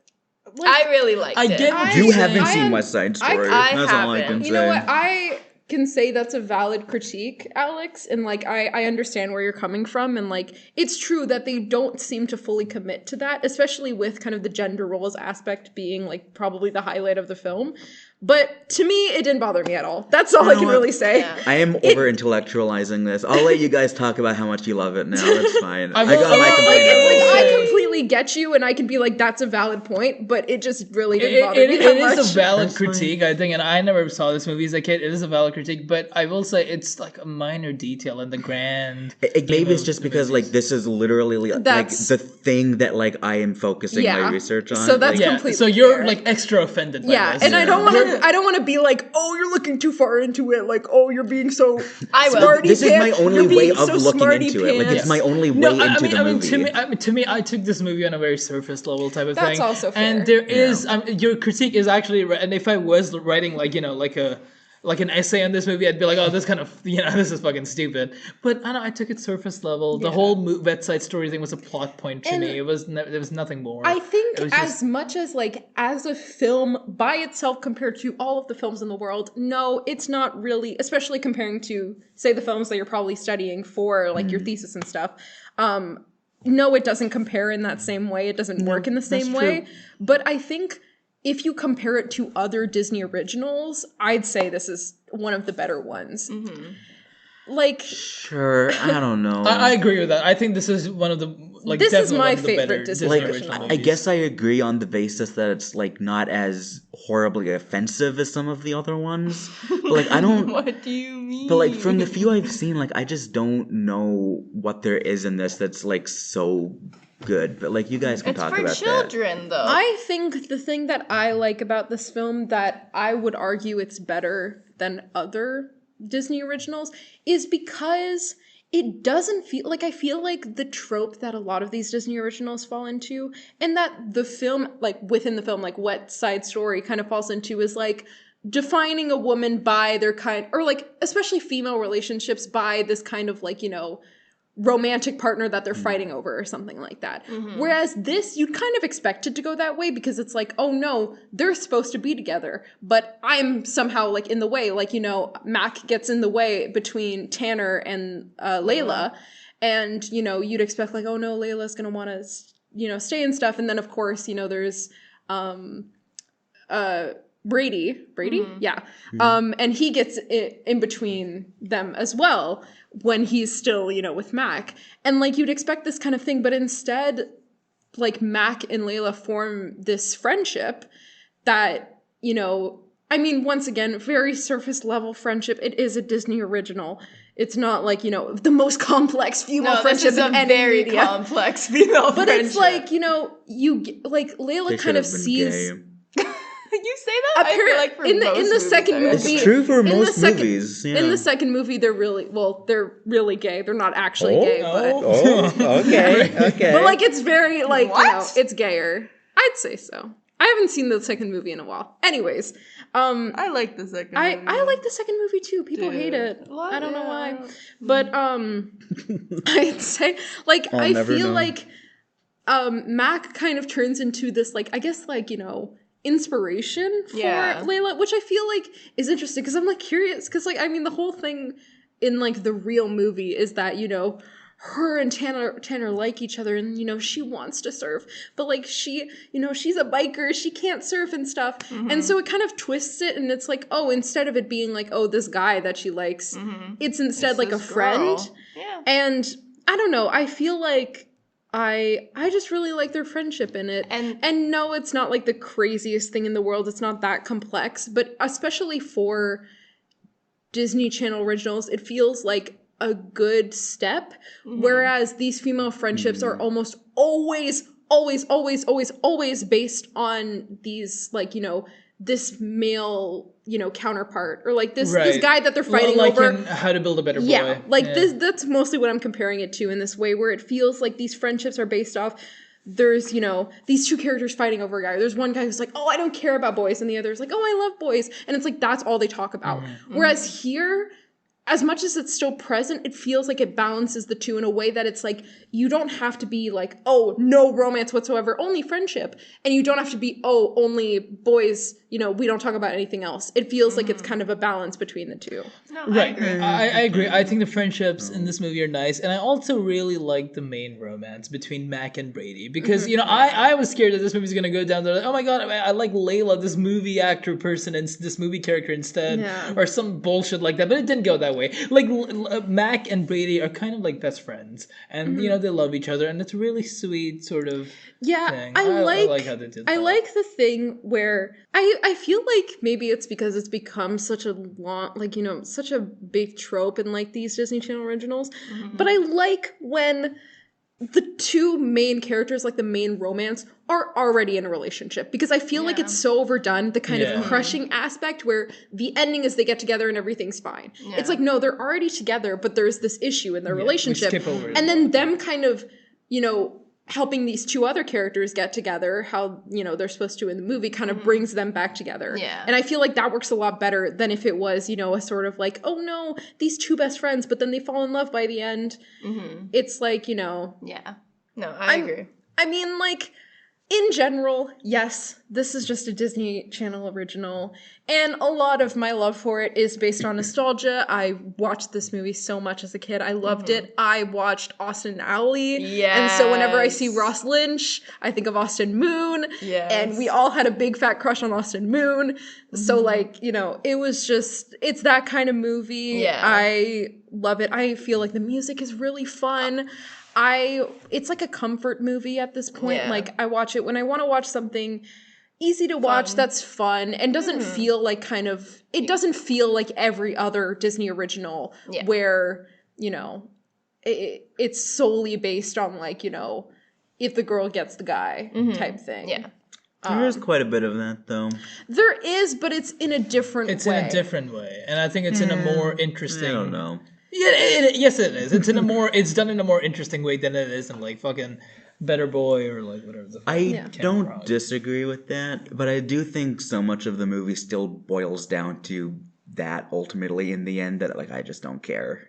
Like, I really liked it. You haven't seen West Side Story. That's all I can say. You know what? I can say that's a valid critique, Alex, and like I understand where you're coming from, and like it's true that they don't seem to fully commit to that, especially with kind of the gender roles aspect being like probably the highlight of the film. But to me, it didn't bother me at all. That's all I can really say. Yeah. I am over-intellectualizing this. I'll let you guys talk about how much you love it now. That's fine. I got my complaint. I completely get you, and I can be like, that's a valid point, but it just really didn't bother me that much. It is a valid critique, I think, and I never saw this movie as a kid. It is a valid critique, but I will say it's like a minor detail in the grand... Maybe it's just because like this is literally like the thing that like I am focusing my research on. So that's completely So you're like extra offended by this. And I don't want to be like, oh, you're looking too far into it. Like, oh, you're being so smarty. This is my only way of looking into it. Like, it's my only way into the movie. To me, I took this movie on a very surface level type of thing. That's also fair. And there is your critique is actually, and if I was writing like like an essay on this movie, I'd be like, oh, this kind of, this is fucking stupid. But I don't know, I took it surface level. The whole West Side Story thing was a plot point to me. There was nothing more. I think as much as like as a film by itself compared to all of the films in the world, no, it's not really, especially comparing to say the films that you're probably studying for like your thesis and stuff. No, it doesn't compare in that same way. It doesn't work in the same way. True. But I think if you compare it to other Disney originals, I'd say this is one of the better ones. Mm-hmm. Like, sure, I don't know. I agree with that. I think this is one of the this is my favorite Disney original movies. I guess I agree on the basis that it's like not as horribly offensive as some of the other ones. But like I don't. What do you mean? But like from the few I've seen, like I just don't know what there is in this that's like so good. But like you guys can talk about that. It's for children, though. I think the thing that I like about this film that I would argue it's better than other Disney originals is because it doesn't feel like, I feel like the trope that a lot of these Disney originals fall into, and that the film, like within the film, like West Side Story kind of falls into, is like defining a woman by their kind, or like especially female relationships by this kind of like, romantic partner that they're fighting over or something like that. Mm-hmm. Whereas this, you kind of expect it to go that way because it's like, oh no, they're supposed to be together, but I'm somehow like in the way. Like, Mac gets in the way between Tanner and Layla, and, you'd expect like, oh no, Layla's going to want to, stay and stuff. And then of course, there's Brady? Mm-hmm. Yeah. Mm-hmm. And he gets in between them as well when he's still, with Mac. And like you'd expect this kind of thing, but instead, like Mac and Layla form this friendship that, once again, very surface level friendship. It is a Disney original. It's not like, the most complex female friendship in any very media. Complex female but friendship. It's like, Layla kind of sees... You say that? I feel like for in the second movie, it's true for most movies. In the second movie, they're really gay. They're not actually gay, but okay. But like it's very like it's gayer. I'd say so. I haven't seen the second movie in a while. Anyways, I like the second movie. I like the second movie too. People hate it. I don't know why, but I'd say like I feel like Mac kind of turns into this like I guess like inspiration for Layla, which I feel like is interesting because I'm like curious because like the whole thing in like the real movie is that her and Tanner like each other and she wants to surf, but like she she's a biker, she can't surf and stuff. Mm-hmm. And so it kind of twists it and it's like, oh, instead of it being like, oh, this guy that she likes, it's instead like a friend. Yeah. And I don't know, I feel like I just really like their friendship in it. And no, it's not like the craziest thing in the world. It's not that complex, but especially for Disney Channel originals, it feels like a good step. Whereas these female friendships are almost always based on these, like, you know, this male, you know, counterpart, or like this guy that they're fighting over. In How to Build a Better Boy. Yeah, like that's mostly what I'm comparing it to in this way, where it feels like these friendships are based off, there's, you know, these two characters fighting over a guy. There's one guy who's like, oh, I don't care about boys, and the other's like, oh, I love boys. And it's like, that's all they talk about. Whereas here, as much as it's still present, it feels like it balances the two in a way that it's like, you don't have to be like, oh, no romance whatsoever, only friendship. And you don't have to be, oh, only boys, you know, we don't talk about anything else. It feels like it's kind of a balance between the two. No, right. I agree. I think the friendships in this movie are nice. And I also really like the main romance between Mac and Brady. Because, you know, I was scared that this movie's going to go down there. Like, oh my God, I like Layla, this movie actor person, and this movie character instead. Yeah. Or some bullshit like that. But it didn't go that way. Like, Mac and Brady are kind of like best friends. And, you know, they love each other. And it's a really sweet sort of thing. I like how they did that. I like the thing where I feel like maybe it's because it's become such a long, like, you know, such a big trope in like these Disney Channel originals. But I like when the two main characters, like the main romance, are already in a relationship, because I feel like it's so overdone, the kind of crushing aspect where the ending is they get together and everything's fine. It's like, no, they're already together, but there's this issue in their relationship. And then them kind of, you know, helping these two other characters get together, how, you know, they're supposed to in the movie, kind of brings them back together. And I feel like that works a lot better than if it was, you know, a sort of like, oh no, these two best friends, but then they fall in love by the end. It's like, you know. Yeah. No, I agree. I mean, like, in general, yes, this is just a Disney Channel original, and a lot of my love for it is based on nostalgia. I watched this movie so much as a kid. I loved it. I watched Austin Alley, and so whenever I see Ross Lynch, I think of Austin Moon, and we all had a big fat crush on Austin Moon. So, like, you know, it was just, it's that kind of movie. I love it. I feel like the music is really fun. It's like a comfort movie at this point. Like, I watch it when I want to watch something easy to watch that's fun and doesn't feel like it doesn't feel like every other Disney original where, you know, it's solely based on, like, you know, if the girl gets the guy type thing. There is quite a bit of that, though. There is, but it's in a different way. It's in a different way. And I think it's in a more interesting... I don't know. Yeah, yes, it is. It's done in a more interesting way than it is in, like, fucking Better Boy or, like, whatever the fuck. I don't disagree with that, but I do think so much of the movie still boils down to that ultimately in the end that, like, I just don't care.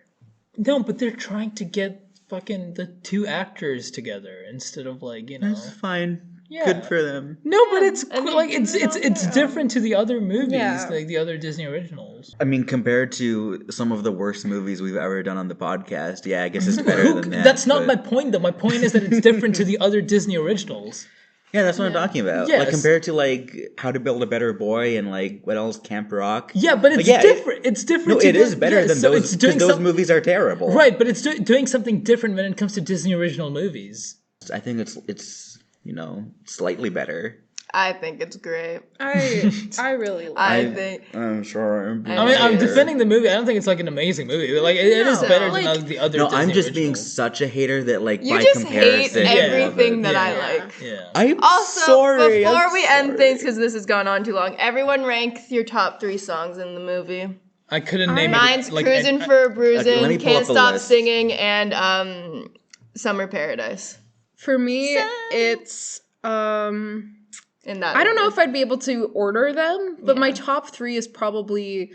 No, but they're trying to get fucking the two actors together instead of, like, you know. That's fine. Yeah. Good for them. No, but it's like it's different to the other movies, like the other Disney originals. I mean, compared to some of the worst movies we've ever done on the podcast, yeah, I guess it's better than that. That's not my point, though. My point is that it's different to the other Disney originals. Yeah, that's what I'm talking about. Yes. Like, compared to, like, How to Build a Better Boy and, like, what else, Camp Rock. Yeah, but it's different. It's different. No, it is better than those, because those movies are terrible. Right, but it's doing something different when it comes to Disney original movies. I think it's you know, slightly better. I think it's great. I really like it. I'm sure. I'm defending the movie. I don't think it's like an amazing movie. But, like, it is better than the other. No, Disney I'm just originals. being such a hater that, like, you by just comparison, hate everything that I like. Yeah. I'm also, sorry. Before we end things, because this has gone on too long, everyone rank your top 3 songs in the movie. I couldn't name it. Mine's Cruisin' for a Bruisin', Can't Stop Singing, and Summer Paradise. For me, it's in that I don't know if I'd be able to order them, but my top 3 is probably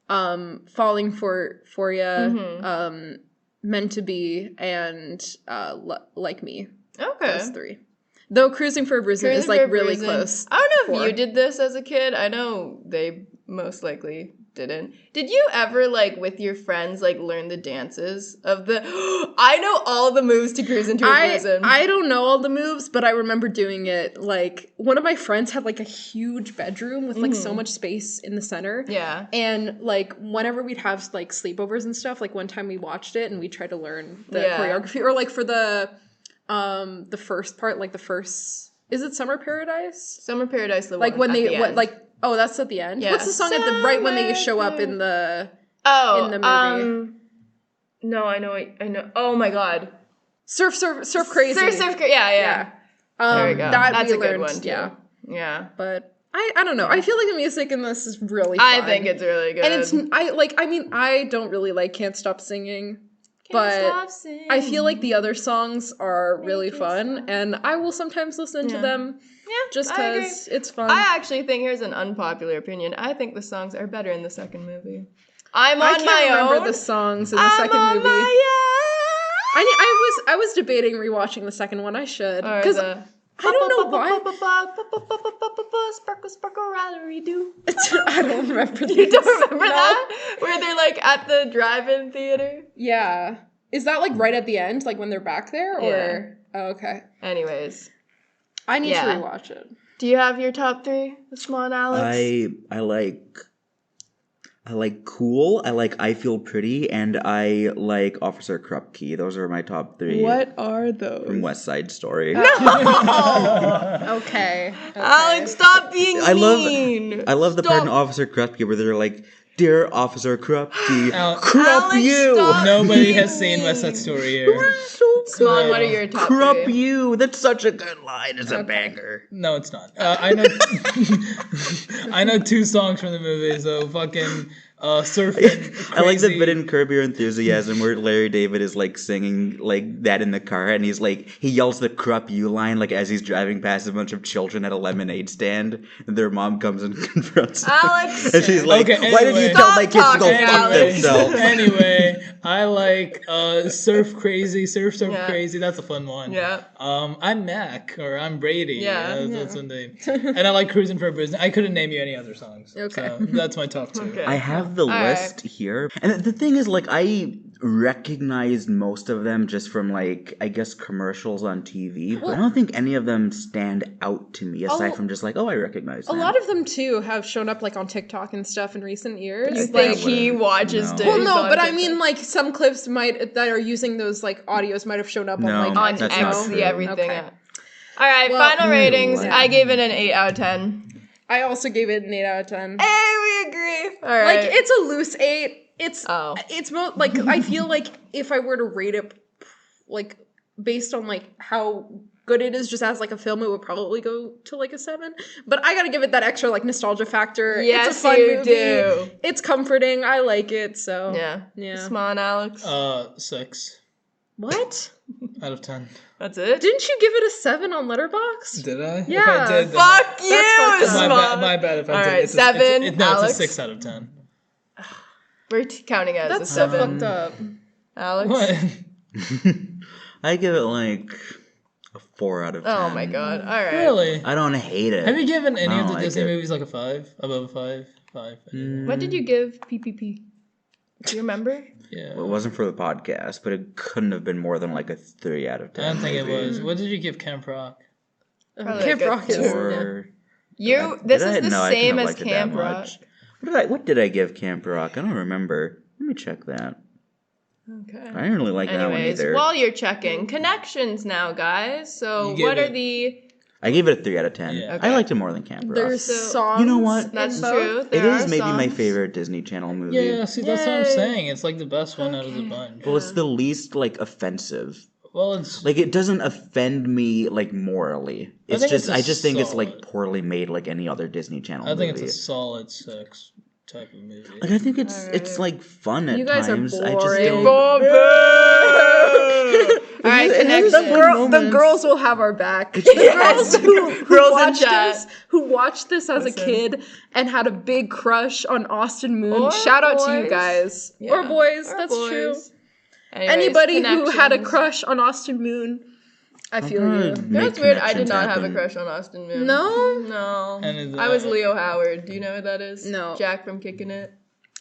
Falling for Ya, Meant to Be, and Like Me. Okay. Those 3. Though Cruising for a Bruisin' is, like, really close. I don't know if you did this as a kid. I know they most likely didn't. Did you ever, like, with your friends, like, learn the dances of the... I know all the moves to Cruisin' to a Bruisin'. I don't know all the moves, but I remember doing it. Like, one of my friends had, like, a huge bedroom with, like, so much space in the center. Yeah. And, like, whenever we'd have, like, sleepovers and stuff, like, one time we watched it and we tried to learn the choreography. Or, like, for the... the first part, like the first, is it Summer Paradise? Summer Paradise, the like one when at they the end. oh, that's at the end. Yeah. What's the song at the right when they show up in the in the movie? No, I know. Oh my god. Surf Crazy. Yeah. There we go. That's a good one too. Yeah. But I don't know. I feel like the music in this is really fun. I think it's really good. And I don't really like Can't Stop Singing. But I feel like the other songs are really fun, and I will sometimes listen to them just because it's fun. I actually think, here's an unpopular opinion, I think the songs are better in the second movie. I can't remember the songs in the second movie. I was debating rewatching the second one. I should. Because I don't know why. Sparkle, sparkle, rallery do. I don't remember this. You don't remember that? Where they're like at the drive-in theater? Yeah. Is that like right at the end? Like when they're back there? Or oh, okay. Anyways. I need to rewatch it. Do you have your top 3? Come on, Alex. I like Cool, I like I Feel Pretty, and I like Officer Krupke. Those are my top 3. What are those? From West Side Story. No! Okay. Alex, stop being mean. I love the part in Officer Krupke where they're like, "Dear Officer Krupke, Krupp you!" Nobody has seen West Side Story here. Swan, what are your top 3? Krupp you! That's such a good line. It's a banger. No, it's not. I know I know 2 songs from the movie, so fucking Surfing Crazy. I like the bit in Curb Your Enthusiasm where Larry David is like singing like that in the car, and he's like, he yells the Krupp you line like as he's driving past a bunch of children at a lemonade stand, and their mom comes and confronts him. Alex! And she's like, why did you tell my kids to go fuck themselves? Anyway, I like Surf Crazy. Crazy. That's a fun one. Yeah. I'm Mac, or I'm Brady. That's what they. And I like Cruising for a Business. I couldn't name you any other songs. Okay. So that's my top 2. Okay. I have the list here. And the thing is, like, I recognized most of them just from, like, I guess commercials on TV. But I don't think any of them stand out to me, aside from just like, oh, I recognize them. A lot of them, too, have shown up, like, on TikTok and stuff in recent years. You think he watches no. Well, no, but I mean, like, some clips that are using those, like, audios might have shown up on, like, on X, everything. Okay. All right, final ratings. I gave it an 8 out of 10. I also gave it an 8 out of 10. Hey, we agree. All right. Like, it's a loose 8. It's like, I feel like if I were to rate it, like, based on, like, how good it is just as, like, a film, it would probably go to, like, a 7. But I gotta give it that extra, like, nostalgia factor. Yes, it's a fun movie. do. It's comforting. I like it, so. Yeah. Come on, Alex. 6. What? Out of 10. That's it? Didn't you give it a 7 on Letterboxd? Did I? Yeah. If I did, Fuck you, Swan. My bad if I did. All right, 7, it's Alex. It's a 6 out of 10. We're counting as That's a 7. so fucked up. Alex? What? I give it like a 4 out of 10. Oh my god. All right. Really? I don't hate it. Have you given any of the like Disney it. movies like a 5? Above a 5? 5. What did you give PPP? Do you remember? Yeah. Well, it wasn't for the podcast, but it couldn't have been more than like a 3 out of 10. I don't think it was. What did you give Camp Rock? Camp Rock is... This is the same as Camp Rock. What did I give Camp Rock? I don't remember. Let me check that. Okay. I didn't really like that one either. While you're checking, connections now, guys. So what are the... I gave it a 3 out of 10. Yeah. I liked it more than Camp Rock. There's songs. You know what? That's true. It is maybe my favorite Disney Channel movie. Yeah, see, that's what I'm saying. It's like the best one out of the bunch. Well, it's the least, like, offensive. Well, it's... Like, it doesn't offend me, like, morally. I just think it's, like, poorly made like any other Disney Channel movie. I think it's a solid 6 type of movie. Like, I think it's like, fun at times. You guys are boring. All right, the girls will have our back. The girls who watched this as a kid and had a big crush on Austin Moon. Or shout out to you boys. guys. Yeah. Or boys, Or that's boys. true. Anyways, Anybody who had a crush on Austin Moon, I feel you. You know what's weird? I did not have a crush on Austin Moon. No? I was Leo Howard. Do you know who that is? No. Jack from Kickin' It.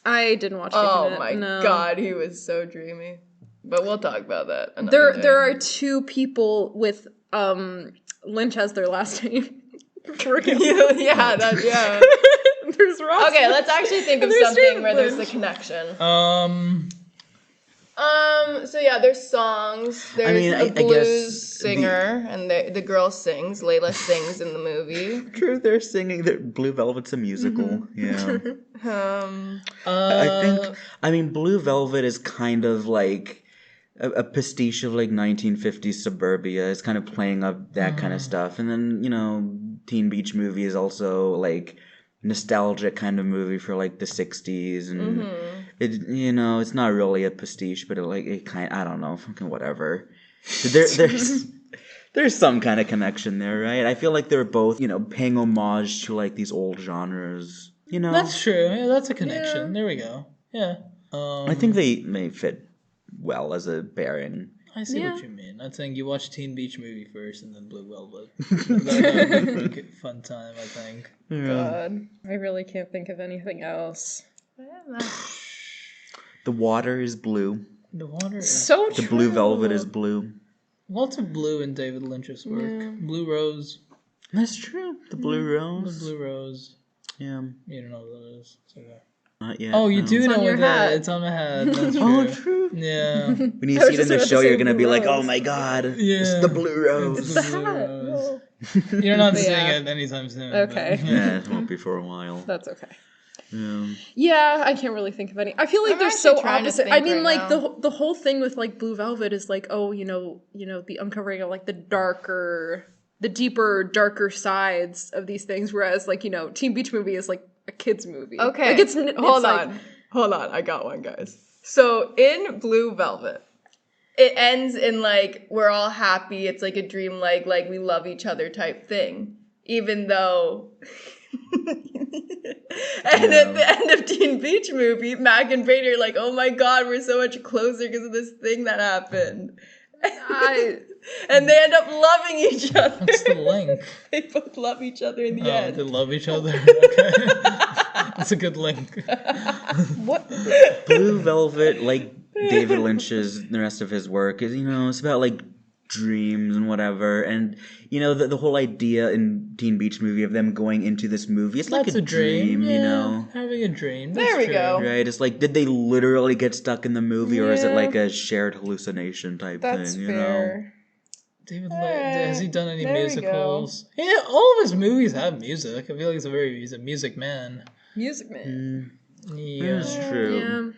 I didn't watch Oh Kickin' It. my No. god, he was so dreamy. But we'll talk about that. There are 2 people with Lynch as their last name. yeah. There's Ross. Okay, let's actually think of something where there's the connection. So yeah, there's songs. There's a blues singer, and the girl sings. Layla sings in the movie. True, they're singing. Blue Velvet's a musical. Mm-hmm. Yeah. I think Blue Velvet is kind of like a pastiche of like 1950s suburbia. It's kind of playing up that kind of stuff. And then, Teen Beach Movie is also like nostalgic kind of movie for like the 60s, and it's not really a pastiche, but I don't know, fucking whatever. There's some kind of connection there, right? I feel like they're both, paying homage to like these old genres, That's true. Yeah, that's a connection. Yeah. There we go. Yeah. I think they may fit well as a pairing. I see what you mean. I think you watch Teen Beach Movie first and then Blue Velvet. That would be a fun time, I think. Yeah. God, I really can't think of anything else. The water is blue. The water is so true. The Blue Velvet is blue. Lots of blue in David Lynch's work. Yeah. Blue Rose. That's true. The Blue Rose. The Blue Rose. Yeah. You don't know what that is. It's okay. Not yet. Oh, you do know what that is. It's on my head. That's true. Oh, true. Yeah. When you see it in the show, you're going to be like, oh my god, it's the Blue Rose. It's the Blue Rose. You're not seeing it anytime soon. Okay. Yeah, it won't be for a while. That's okay. Yeah, I can't really think of any. I feel like they're so opposite. I mean, like the whole thing with like Blue Velvet is like, the uncovering of like the deeper, darker sides of these things. Whereas like Teen Beach Movie is like a kids movie. Okay, like hold on, I got one, guys. So in Blue Velvet, it ends in like we're all happy. It's like a dream, like we love each other type thing. Even though, and at the end of Teen Beach Movie, Mac and Brady are like, "Oh my god, we're so much closer because of this thing that happened." And they end up loving each other. What's the link? They both love each other in the end. They love each other. Okay. That's a good link. What? Blue Velvet, like David Lynch's, the rest of his work, is it's about like dreams and whatever, and the whole idea in Teen Beach Movie of them going into this movie, it's like a dream, having a dream. There we go. Right, it's like, did they literally get stuck in the movie, or is it like a shared hallucination type That's thing? Fair. David, has he done any musicals? Yeah, all of his movies have music. I feel like he's a music man. Music man. Yeah, that's true. Yeah.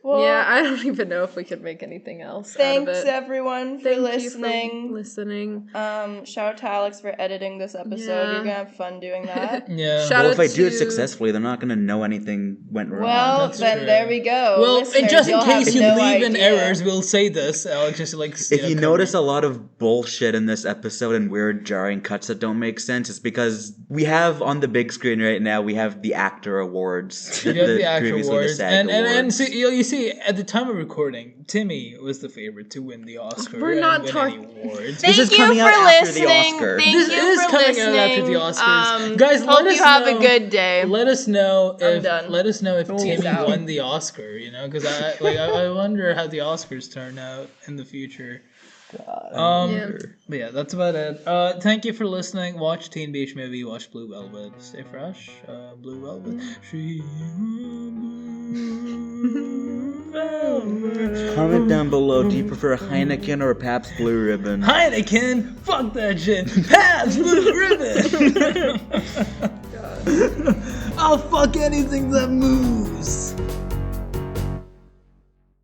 Well, I don't even know if we could make anything else. Thanks everyone for listening. Shout out to Alex for editing this episode. You're gonna have fun doing that. Well, if I do it successfully, they're not gonna know anything went wrong. Well, then there we go. Well, and just in case you leave in errors, we'll say this. Alex, just like if you notice a lot of bullshit in this episode and weird jarring cuts that don't make sense, it's because we have on the big screen right now. We have the actor awards. You have the actor awards, and so you see. At the time of recording, Timmy was the favorite to win the Oscar. We're not talking awards. This is coming out after the Oscar. This is coming out after the Oscars. Guys, hope you have a good day. Let us know if Timmy won the Oscar. Because I wonder how the Oscars turn out in the future. God, But yeah, that's about it. Thank you for listening. Watch Teen Beach Movie. Watch Blue Velvet. Stay fresh. Blue Velvet. Comment down below. Do you prefer a Heineken or a Pabst Blue Ribbon? Heineken? Fuck that shit. Pabst Blue Ribbon. I'll fuck anything that moves.